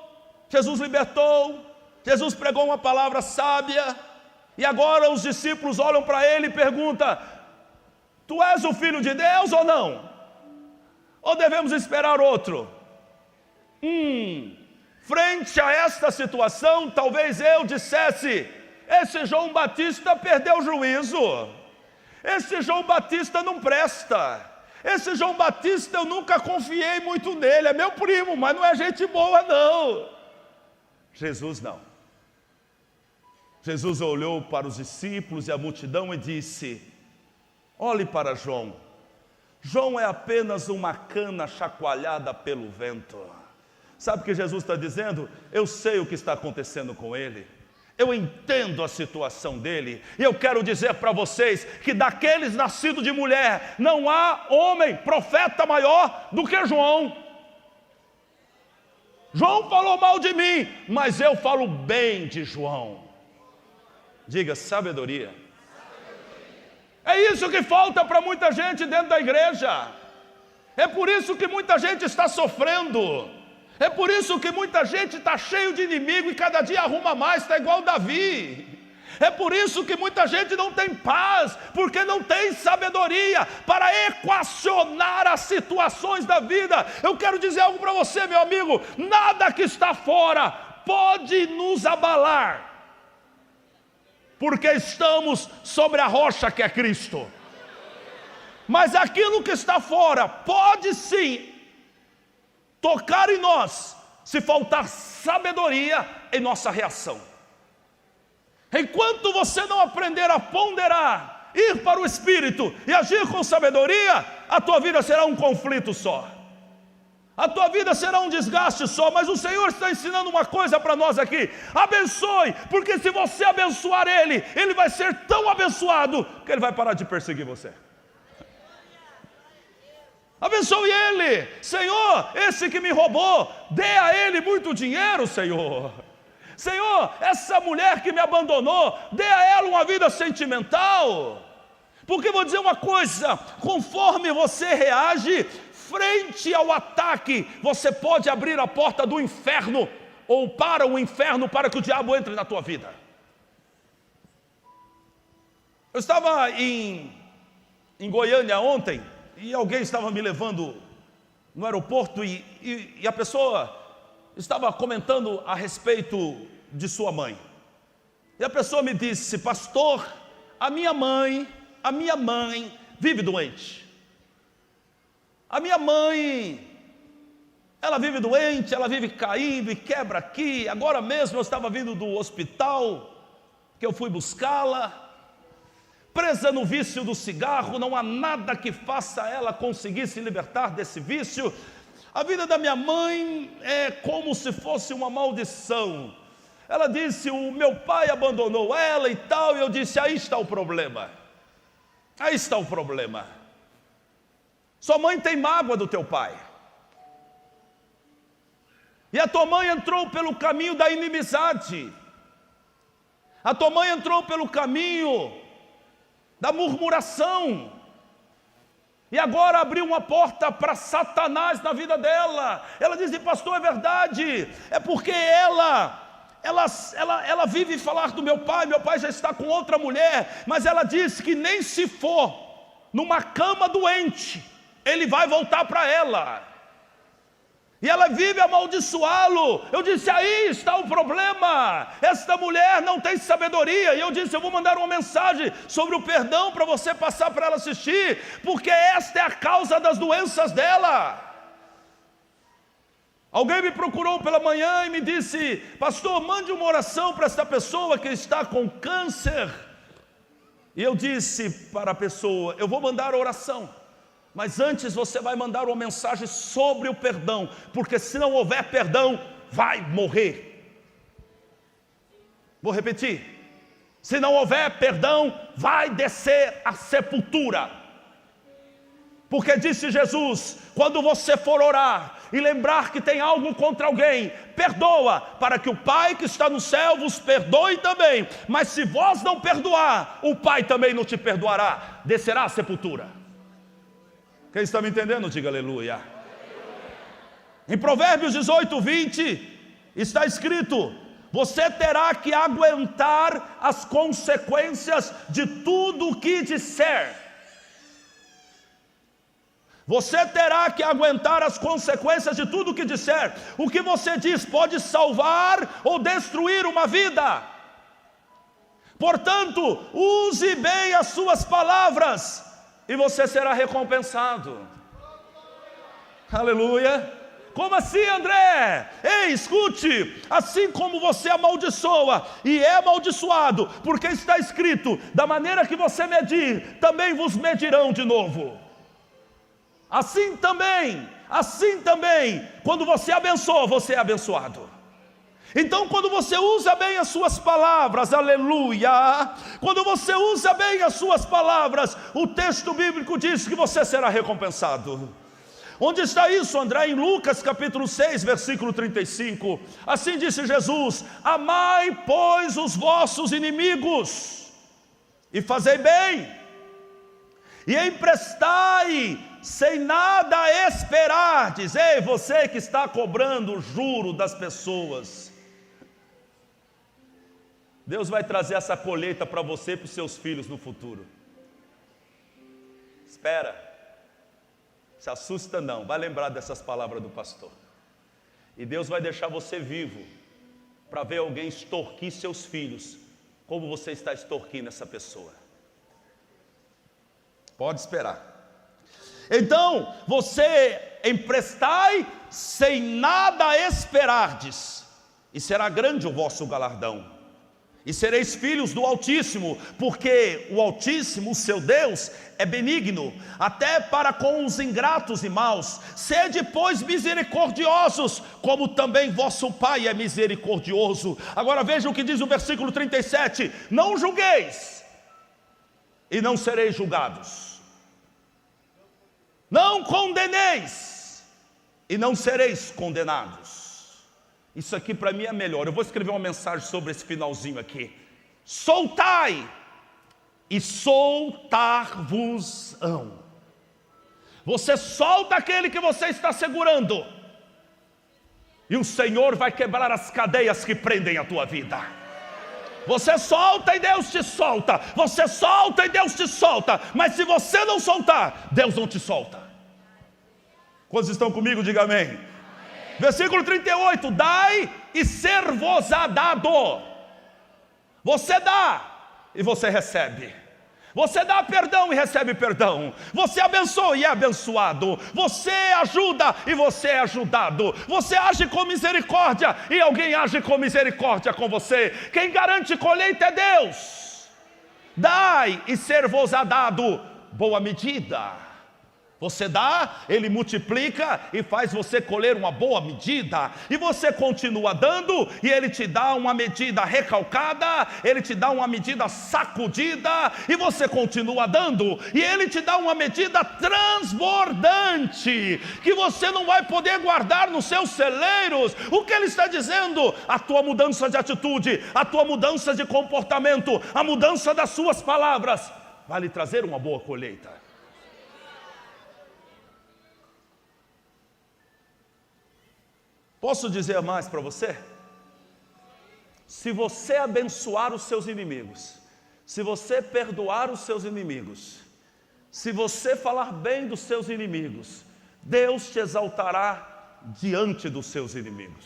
Jesus libertou, Jesus pregou uma palavra sábia, e agora os discípulos olham para ele e perguntam: tu és o Filho de Deus ou não? Ou devemos esperar outro? Frente a esta situação, talvez eu dissesse: esse João Batista perdeu o juízo, esse João Batista não presta, esse João Batista eu nunca confiei muito nele, é meu primo, mas não é gente boa não. Jesus não. Jesus olhou para os discípulos e a multidão e disse: olhe para João. João é apenas uma cana chacoalhada pelo vento. Sabe o que Jesus está dizendo? Eu sei o que está acontecendo com ele, eu entendo a situação dele, e eu quero dizer para vocês que daqueles nascidos de mulher, não há homem, profeta maior do que João. João falou mal de mim, mas eu falo bem de João. Diga sabedoria. É isso que falta para muita gente dentro da igreja. É por isso que muita gente está sofrendo. É por isso que muita gente está cheio de inimigo e cada dia arruma mais, está igual Davi. É por isso que muita gente não tem paz, porque não tem sabedoria para equacionar as situações da vida. Eu quero dizer algo para você, meu amigo: nada que está fora pode nos abalar, porque estamos sobre a rocha que é Cristo. Mas aquilo que está fora pode sim tocar em nós, se faltar sabedoria em nossa reação. Enquanto você não aprender a ponderar, ir para o Espírito e agir com sabedoria, a tua vida será um conflito só, a tua vida será um desgaste só. Mas o Senhor está ensinando uma coisa para nós aqui: abençoe, porque se você abençoar Ele, Ele vai ser tão abençoado que Ele vai parar de perseguir você. Abençoe ele. Senhor, esse que me roubou, dê a ele muito dinheiro, Senhor. Senhor, essa mulher que me abandonou, dê a ela uma vida sentimental. Porque vou dizer uma coisa: conforme você reage frente ao ataque, você pode abrir a porta do inferno, ou para o inferno, para que o diabo entre na tua vida. Eu estava em Goiânia ontem, e alguém estava me levando no aeroporto, e a pessoa estava comentando a respeito de sua mãe. E a pessoa me disse: pastor, a minha mãe vive doente. A minha mãe, ela vive doente, ela vive caindo e quebra aqui. Agora mesmo eu estava vindo do hospital, que eu fui buscá-la, presa no vício do cigarro. Não há nada que faça ela conseguir se libertar desse vício. A vida da minha mãe é como se fosse uma maldição. Ela disse: o meu pai abandonou ela e tal. E eu disse: aí está o problema. Aí está o problema. Sua mãe tem mágoa do teu pai. E a tua mãe entrou pelo caminho da inimizade. A tua mãe entrou pelo caminho da murmuração, e agora abriu uma porta para Satanás na vida dela. Ela diz: pastor, é verdade, é porque ela vive falar do meu pai já está com outra mulher, mas ela disse que nem se for numa cama doente, ele vai voltar para ela. E ela vive amaldiçoá-lo. Eu disse: aí está o problema. Esta mulher não tem sabedoria. E eu disse: eu vou mandar uma mensagem sobre o perdão para você passar para ela assistir, porque esta é a causa das doenças dela. Alguém me procurou pela manhã e me disse: pastor, mande uma oração para esta pessoa que está com câncer. E eu disse para a pessoa: eu vou mandar a oração, mas antes você vai mandar uma mensagem sobre o perdão, porque se não houver perdão, vai morrer. Vou repetir: se não houver perdão, vai descer à sepultura. Porque disse Jesus: quando você for orar e lembrar que tem algo contra alguém, perdoa, para que o Pai que está no céu vos perdoe também. Mas se vós não perdoar, o Pai também não te perdoará, descerá à sepultura. Quem está me entendendo, diga aleluia. Em Provérbios 18, 20, está escrito: você terá que aguentar as consequências de tudo o que disser. Você terá que aguentar as consequências de tudo o que disser. O que você diz pode salvar ou destruir uma vida. Portanto, use bem as suas palavras e você será recompensado. Aleluia. Como assim, André? Ei, escute, assim como você amaldiçoa e é amaldiçoado, porque está escrito, da maneira que você medir, também vos medirão de novo. Assim também, quando você abençoa, você é abençoado. Então, quando você usa bem as suas palavras, aleluia, quando você usa bem as suas palavras, o texto bíblico diz que você será recompensado. Onde está isso, André? Em Lucas capítulo 6, versículo 35, assim disse Jesus: amai, pois, os vossos inimigos, e fazei bem, e emprestai, sem nada esperardes. Ei, você que está cobrando o juro das pessoas, Deus vai trazer essa colheita para você e para os seus filhos no futuro. Espera. Se assusta não, vai lembrar dessas palavras do pastor. E Deus vai deixar você vivo para ver alguém extorquir seus filhos, como você está extorquindo essa pessoa. Pode esperar. Então, você emprestai sem nada esperardes, e será grande o vosso galardão. E sereis filhos do Altíssimo, porque o Altíssimo, o seu Deus, é benigno, até para com os ingratos e maus. Sede, pois, misericordiosos, como também vosso Pai é misericordioso. Agora veja o que diz o versículo 37. Não julgueis, e não sereis julgados. Não condeneis, e não sereis condenados. Isso aqui para mim é melhor. Eu vou escrever uma mensagem sobre esse finalzinho aqui. Soltai, e soltar-vos-ão. Você solta aquele que você está segurando, e o Senhor vai quebrar as cadeias que prendem a tua vida. Você solta e Deus te solta. Você solta e Deus te solta. Mas se você não soltar, Deus não te solta. Quantos estão comigo? Diga amém. Versículo 38, dai e ser-vos-á dado. Você dá e você recebe. Você dá perdão e recebe perdão. Você abençoa e é abençoado. Você ajuda e você é ajudado. Você age com misericórdia e alguém age com misericórdia com você. Quem garante colheita é Deus. Dai e ser-vos-á dado. Boa medida. Você dá, Ele multiplica e faz você colher uma boa medida. E você continua dando e Ele te dá uma medida recalcada, Ele te dá uma medida sacudida, e você continua dando e Ele te dá uma medida transbordante, que você não vai poder guardar nos seus celeiros. O que Ele está dizendo? A tua mudança de atitude, a tua mudança de comportamento, a mudança das suas palavras vai lhe trazer uma boa colheita. Posso dizer mais para você? Se você abençoar os seus inimigos, se você perdoar os seus inimigos, se você falar bem dos seus inimigos, Deus te exaltará diante dos seus inimigos.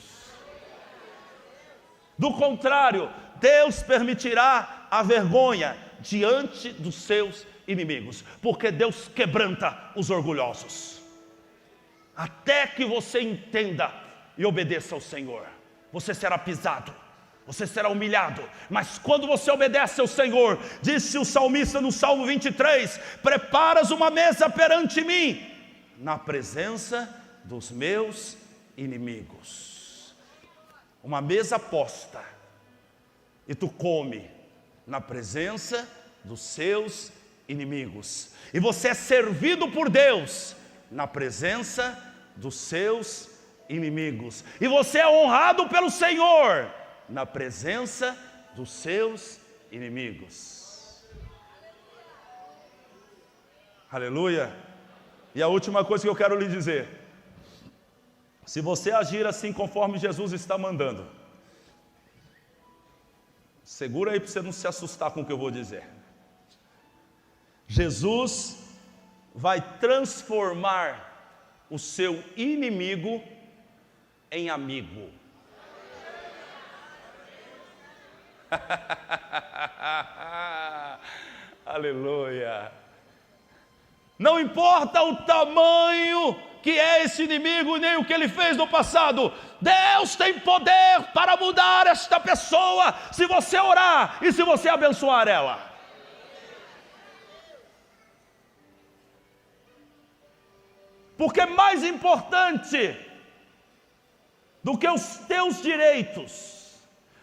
Do contrário, Deus permitirá a vergonha diante dos seus inimigos, porque Deus quebranta os orgulhosos. Até que você entenda e obedeça ao Senhor, você será pisado, você será humilhado, mas quando você obedece ao Senhor, disse o salmista no Salmo 23, preparas uma mesa perante mim, na presença dos meus inimigos. Uma mesa posta, e tu come na presença dos seus inimigos, e você é servido por Deus na presença dos seus inimigos, e você é honrado pelo Senhor na presença dos seus inimigos. Aleluia. E a última coisa que eu quero lhe dizer: se você agir assim conforme Jesus está mandando, segura aí para você não se assustar com o que eu vou dizer. Jesus vai transformar o seu inimigo em amigo. Aleluia. Não importa o tamanho que é esse inimigo, nem o que ele fez no passado. Deus tem poder para mudar esta pessoa, se você orar e se você abençoar ela. Porque mais importante do que os teus direitos,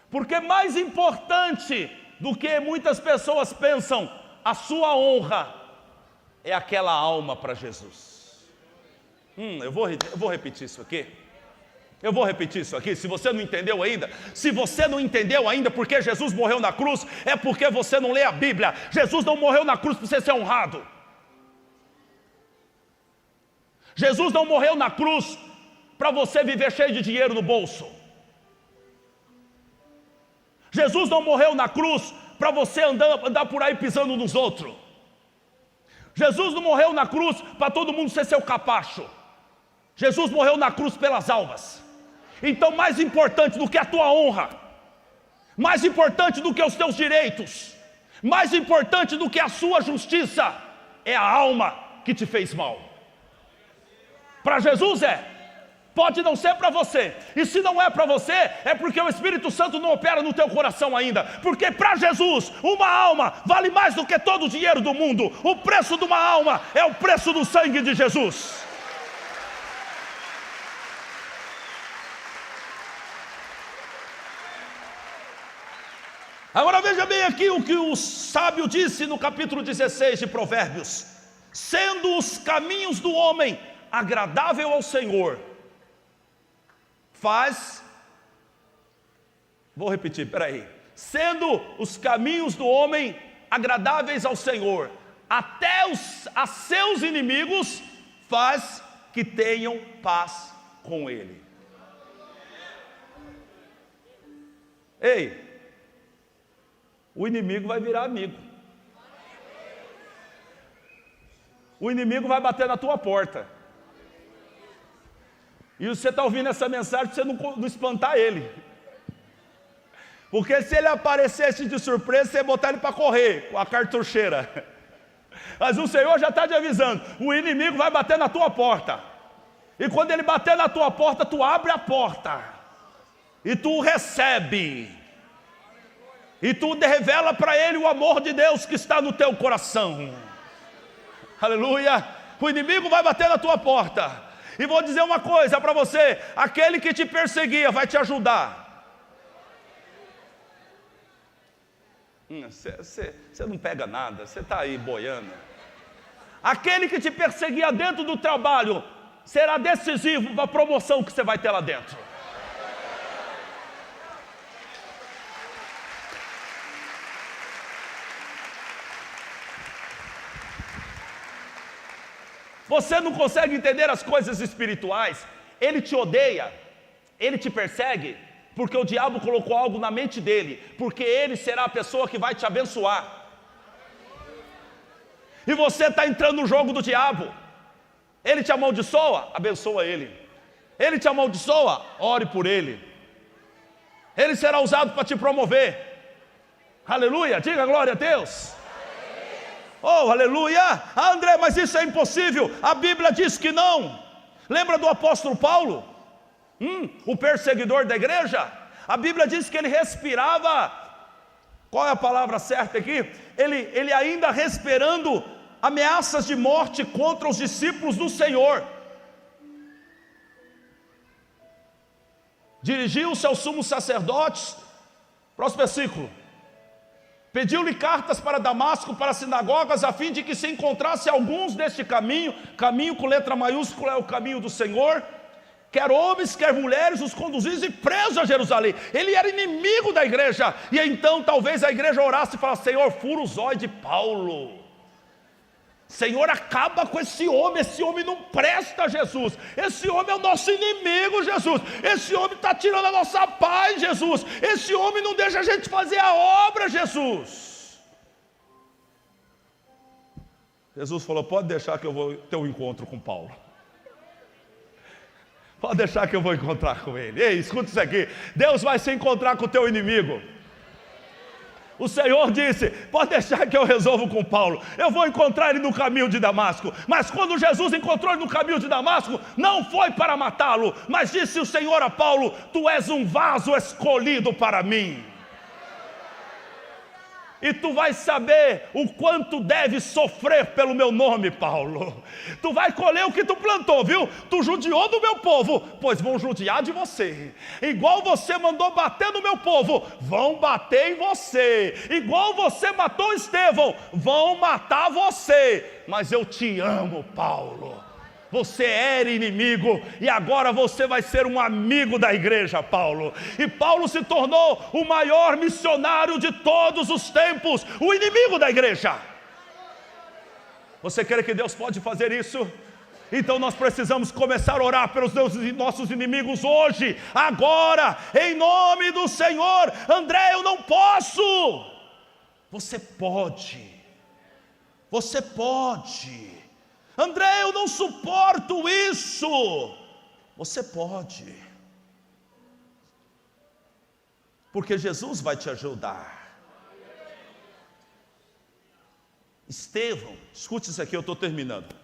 porque mais importante do que muitas pessoas pensam, a sua honra é aquela alma para Jesus. Eu vou repetir isso aqui. Eu vou repetir isso aqui. Se você não entendeu ainda, porque Jesus morreu na cruz, é porque você não lê a Bíblia. Jesus não morreu na cruz para você ser honrado. Jesus não morreu na cruz para você viver cheio de dinheiro no bolso. Jesus não morreu na cruz para você andar por aí pisando nos outros. Jesus não morreu na cruz para todo mundo ser seu capacho. Jesus morreu na cruz pelas almas. Então, mais importante do que a tua honra, mais importante do que os teus direitos, mais importante do que a sua justiça, é a alma que te fez mal. Para Jesus pode não ser para você, e se não é para você, é porque o Espírito Santo não opera no teu coração ainda, porque para Jesus, uma alma vale mais do que todo o dinheiro do mundo. O preço de uma alma é o preço do sangue de Jesus. Agora veja bem aqui o que o sábio disse no capítulo 16 de Provérbios: sendo os caminhos do homem agradável ao Senhor, vou repetir, sendo os caminhos do homem agradáveis ao Senhor, até a seus inimigos faz que tenham paz com Ele. Ei, o inimigo vai virar amigo. O inimigo vai bater na tua porta. E você está ouvindo essa mensagem para você não espantar ele. Porque se ele aparecesse de surpresa, você ia botar ele para correr com a cartucheira. Mas o Senhor já está te avisando: o inimigo vai bater na tua porta. E quando ele bater na tua porta, tu abre a porta. E tu recebe. E tu revela para ele o amor de Deus que está no teu coração. Aleluia. O inimigo vai bater na tua porta. E vou dizer uma coisa para você: aquele que te perseguia vai te ajudar. Você não pega nada, você está aí boiando. Aquele que te perseguia dentro do trabalho será decisivo para a promoção que você vai ter lá dentro. Você não consegue entender as coisas espirituais. Ele te odeia, ele te persegue, porque o diabo colocou algo na mente dele, porque ele será a pessoa que vai te abençoar. E você está entrando no jogo do diabo. Ele te amaldiçoa, abençoa ele. Ele te amaldiçoa, ore por ele. Ele será usado para te promover. Aleluia, diga glória a Deus. Oh, aleluia. Ah, André, mas isso é impossível. A Bíblia diz que não. Lembra do apóstolo Paulo? O perseguidor da igreja? A Bíblia diz que ele respirava. Qual é a palavra certa aqui? Ele ainda respirando ameaças de morte contra os discípulos do Senhor. Dirigiu-se aos sumos sacerdotes. Próximo versículo. Pediu-lhe cartas para Damasco, para as sinagogas, a fim de que se encontrasse alguns deste caminho com letra maiúscula é o caminho do Senhor, quer homens, quer mulheres, os conduzisse presos a Jerusalém. Ele era inimigo da igreja, e então talvez a igreja orasse e falasse: Senhor, fura o zóio de Paulo. Senhor, acaba com esse homem não presta, Jesus. Esse homem é o nosso inimigo, Jesus. Esse homem está tirando a nossa paz, Jesus. Esse homem não deixa a gente fazer a obra, Jesus. Jesus falou: pode deixar que eu vou ter um encontro com Paulo. Pode deixar que eu vou encontrar com ele. Ei, escuta isso aqui. Deus vai se encontrar com o teu inimigo. O Senhor disse: pode deixar que eu resolvo com Paulo, eu vou encontrar ele no caminho de Damasco. Mas quando Jesus encontrou ele no caminho de Damasco, não foi para matá-lo, mas disse o Senhor a Paulo: tu és um vaso escolhido para mim. E tu vais saber o quanto deve sofrer pelo meu nome, Paulo. Tu vai colher o que tu plantou, viu? Tu judiou do meu povo, pois vão judiar de você. Igual você mandou bater no meu povo, vão bater em você. Igual você matou Estevão, vão matar você. Mas eu te amo, Paulo. Você era inimigo e agora você vai ser um amigo da igreja, Paulo. E Paulo se tornou o maior missionário de todos os tempos, o inimigo da igreja. Você crê que Deus pode fazer isso? Então nós precisamos começar a orar pelos nossos inimigos hoje, agora, em nome do Senhor. André, eu não posso. Você pode. Você pode. André, eu não suporto isso. Você pode, porque Jesus vai te ajudar. Estevão, escute isso aqui, eu estou terminando.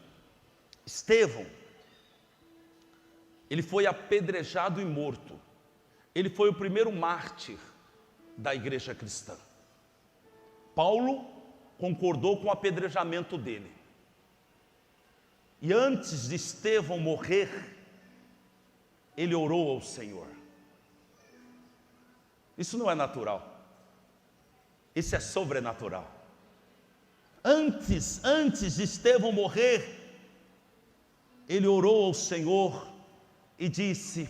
Estevão, ele foi apedrejado e morto. Ele foi o primeiro mártir da igreja cristã. Paulo concordou com o apedrejamento dele. E antes de Estevão morrer, ele orou ao Senhor. Isso não é natural, isso é sobrenatural. Antes de Estevão morrer, ele orou ao Senhor e disse: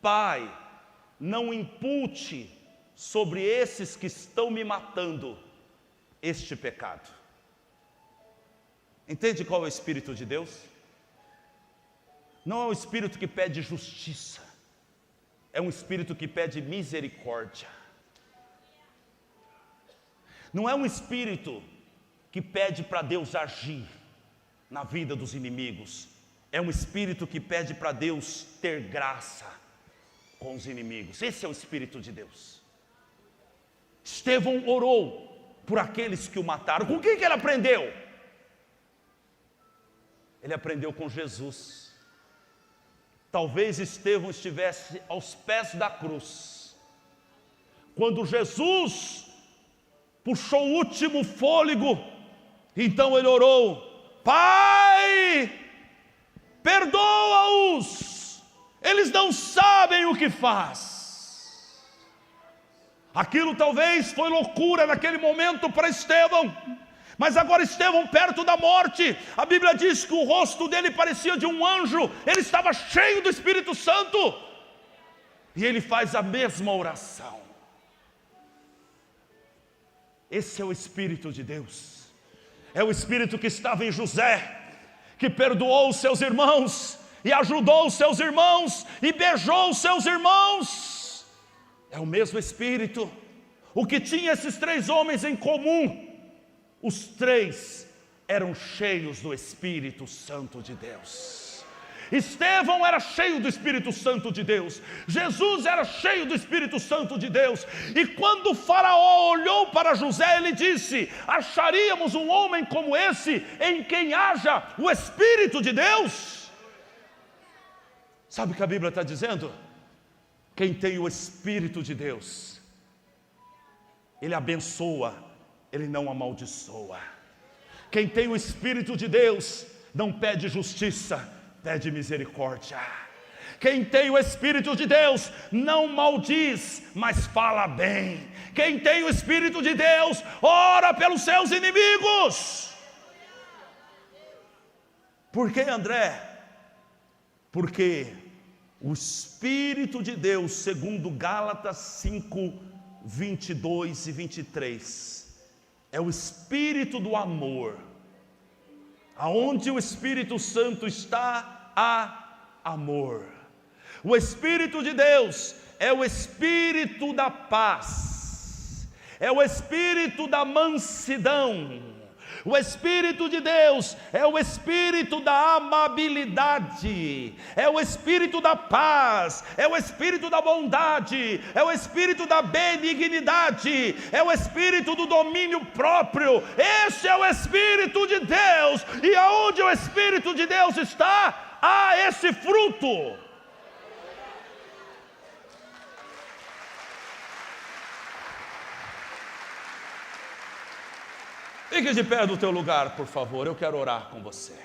Pai, não impute sobre esses que estão me matando este pecado. Entende qual é o Espírito de Deus? Não é um Espírito que pede justiça, é um Espírito que pede misericórdia. Não é um Espírito que pede para Deus agir na vida dos inimigos, é um Espírito que pede para Deus ter graça com os inimigos. Esse é o Espírito de Deus. Estevão orou por aqueles que o mataram. Com quem que ele aprendeu? Ele aprendeu com Jesus. Talvez Estevão estivesse aos pés da cruz, quando Jesus puxou o último fôlego. Então ele orou: Pai, perdoa-os, eles não sabem o que faz. Aquilo talvez foi loucura naquele momento para Estevão. Mas agora Estevão, perto da morte, a Bíblia diz que o rosto dele parecia de um anjo. Ele estava cheio do Espírito Santo. E ele faz a mesma oração. Esse é o Espírito de Deus. É o Espírito que estava em José, que perdoou os seus irmãos, e ajudou os seus irmãos, e beijou os seus irmãos. É o mesmo Espírito. O que tinha esses três homens em comum? Os três eram cheios do Espírito Santo de Deus. Estevão era cheio do Espírito Santo de Deus. Jesus era cheio do Espírito Santo de Deus. E quando o faraó olhou para José, ele disse: acharíamos um homem como esse, em quem haja o Espírito de Deus? Sabe o que a Bíblia está dizendo? Quem tem o Espírito de Deus, ele abençoa, ele não amaldiçoa. Quem tem o Espírito de Deus não pede justiça, pede misericórdia. Quem tem o Espírito de Deus não maldiz, mas fala bem. Quem tem o Espírito de Deus ora pelos seus inimigos. Por que, André? Porque o Espírito de Deus, segundo Gálatas 5, 22 e 23, é o Espírito do amor. Aonde o Espírito Santo está, há amor. O Espírito de Deus é o Espírito da paz, é o Espírito da mansidão, O Espírito de Deus é o Espírito da amabilidade, é o Espírito da paz, é o Espírito da bondade, é o Espírito da benignidade, é o Espírito do domínio próprio. Esse é o Espírito de Deus, e aonde o Espírito de Deus está, há esse fruto. Fique de pé no teu lugar, por favor, eu quero orar com você.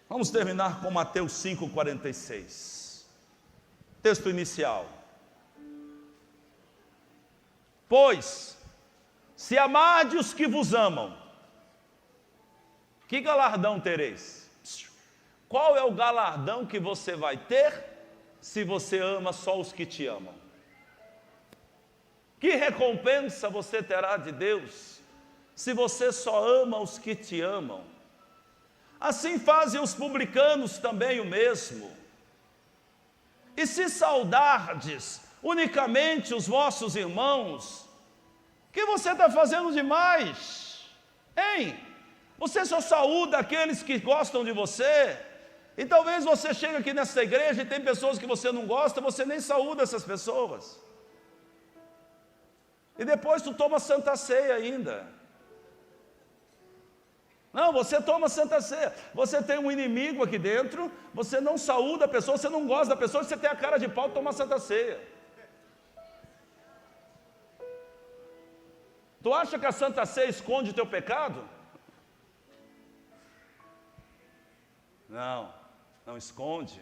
Vamos terminar com Mateus 5,46. Texto inicial. Pois, se amardes os que vos amam, que galardão tereis? Qual é o galardão que você vai ter se você ama só os que te amam? Que recompensa você terá de Deus se você só ama os que te amam? Assim fazem os publicanos também o mesmo. E se saudardes unicamente os vossos irmãos, que você está fazendo demais? Hein? Você só saúda aqueles que gostam de você. E talvez você chegue aqui nessa igreja e tem pessoas que você não gosta, você nem saúda essas pessoas. E depois tu toma Santa Ceia ainda. Não, você toma Santa Ceia. Você tem um inimigo aqui dentro, você não saúda a pessoa, você não gosta da pessoa, você tem a cara de pau de tomar Santa Ceia. Tu acha que a Santa Ceia esconde o teu pecado? Não, não esconde.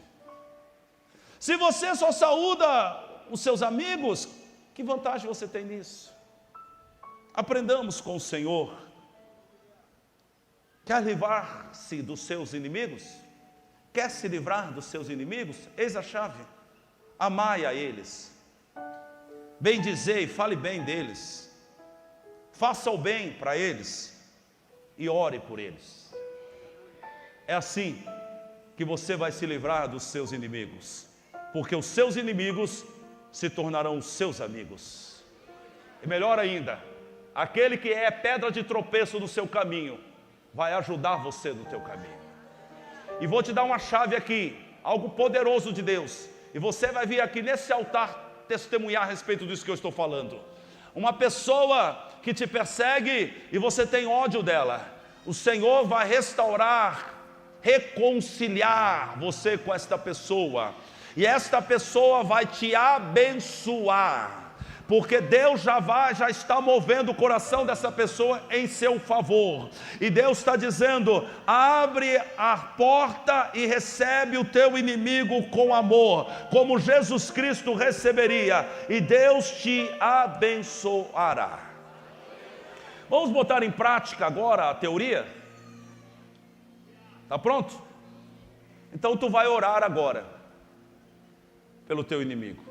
Se você só saúda os seus amigos, que vantagem você tem nisso? Aprendamos com o Senhor. Quer livrar-se dos seus inimigos? Quer se livrar dos seus inimigos? Eis a chave. Amai a eles. Bendizei, fale bem deles. Faça o bem para eles e ore por eles. É assim que você vai se livrar dos seus inimigos, porque os seus inimigos se tornarão os seus amigos. E melhor ainda, aquele que é pedra de tropeço no seu caminho, vai ajudar você no teu caminho. E vou te dar uma chave aqui, algo poderoso de Deus, e você vai vir aqui nesse altar testemunhar a respeito disso que eu estou falando. Uma pessoa que te persegue e você tem ódio dela, o Senhor vai restaurar, reconciliar você com esta pessoa, e esta pessoa vai te abençoar, porque Deus já está movendo o coração dessa pessoa em seu favor, e Deus está dizendo: abre a porta e recebe o teu inimigo com amor, como Jesus Cristo receberia, e Deus te abençoará. Vamos botar em prática agora a teoria? Está pronto? Então tu vai orar agora pelo teu inimigo.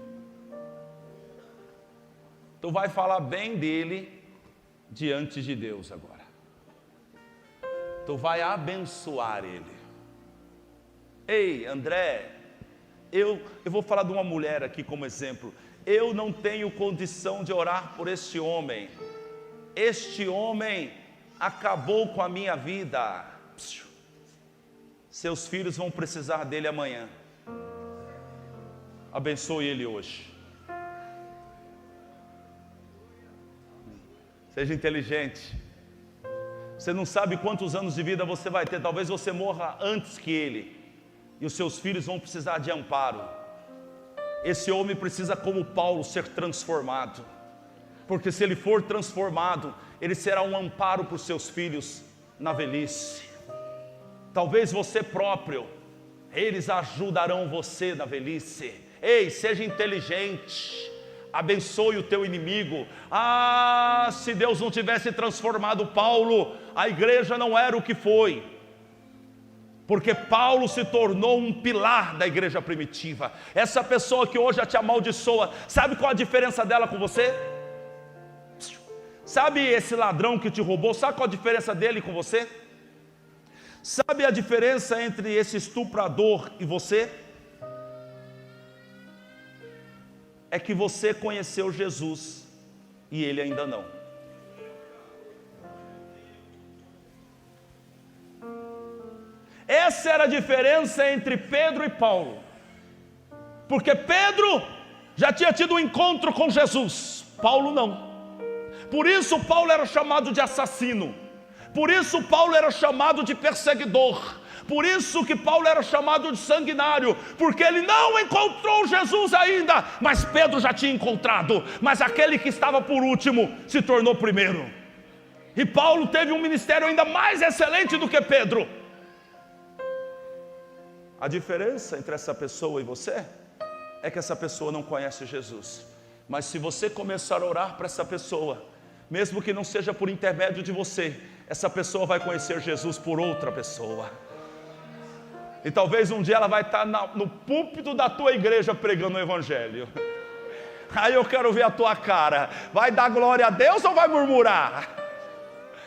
Tu vai falar bem dele diante de Deus agora. Tu vai abençoar ele. Ei, André, eu vou falar de uma mulher aqui como exemplo. Eu não tenho condição de orar por este homem. Este homem acabou com a minha vida. Seus filhos vão precisar dele amanhã. Abençoe ele hoje. Seja inteligente. Você não sabe quantos anos de vida você vai ter. Talvez você morra antes que ele, e os seus filhos vão precisar de amparo. Esse homem precisa, como Paulo, ser transformado, porque se ele for transformado, ele será um amparo para os seus filhos na velhice. Talvez você próprio, eles ajudarão você na velhice. Ei, seja inteligente. Abençoe o teu inimigo. Ah, se Deus não tivesse transformado Paulo, a igreja não era o que foi, porque Paulo se tornou um pilar da igreja primitiva. Essa pessoa que hoje te amaldiçoa, sabe qual a diferença dela com você? Sabe esse ladrão que te roubou, sabe qual a diferença dele com você? Sabe a diferença entre esse estuprador e você? É que você conheceu Jesus e ele ainda não. era a diferença entre Pedro e Paulo. Porque Pedro já tinha tido um encontro com Jesus, Paulo não. Por isso Paulo era chamado de assassino. Por isso Paulo era chamado de perseguidor. Por isso que Paulo era chamado de sanguinário, porque ele não encontrou Jesus ainda, mas Pedro já tinha encontrado. Mas aquele que estava por último se tornou primeiro. E Paulo teve um ministério ainda mais excelente do que Pedro. A diferença entre essa pessoa e você é que essa pessoa não conhece Jesus. Mas se você começar a orar para essa pessoa, mesmo que não seja por intermédio de você, essa pessoa vai conhecer Jesus por outra pessoa. E talvez um dia ela vai estar no púlpito da tua igreja pregando o evangelho. Aí eu quero ver a tua cara. Vai dar glória a Deus ou vai murmurar?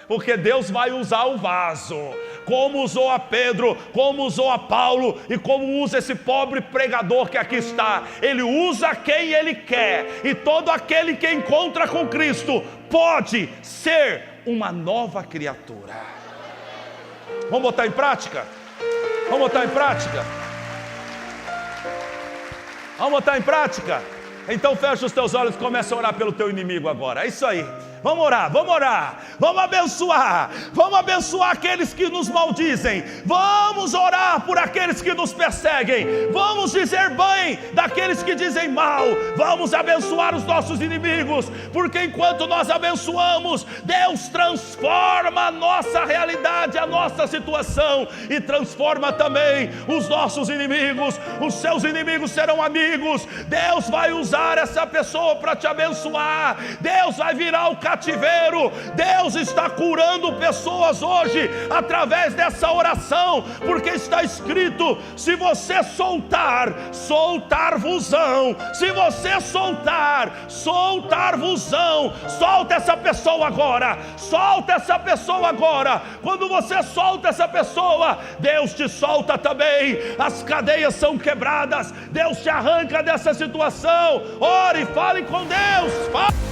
Porque Deus vai usar o vaso, como usou a Pedro, como usou a Paulo e como usa esse pobre pregador que aqui está. Ele usa quem Ele quer, e todo aquele que encontra com Cristo pode ser uma nova criatura. Vamos botar em prática? Vamos botar em prática? Vamos botar em prática? Então fecha os teus olhos e começa a orar pelo teu inimigo agora. É isso aí. Vamos orar, vamos orar, vamos abençoar aqueles que nos maldizem, vamos orar por aqueles que nos perseguem, vamos dizer bem daqueles que dizem mal, vamos abençoar os nossos inimigos, porque enquanto nós abençoamos, Deus transforma a nossa realidade, a nossa situação, e transforma também os nossos inimigos. Os seus inimigos serão amigos. Deus vai usar essa pessoa para te abençoar. Deus vai virar o cativeiro. Deus está curando pessoas hoje através dessa oração, porque está escrito: se você soltar, soltar-vos-ão. Se você soltar, soltar-vos-ão. Solta essa pessoa agora. Solta essa pessoa agora. Quando você solta essa pessoa, Deus te solta também. As cadeias são quebradas. Deus te arranca dessa situação. Ore, fale com Deus. Fale.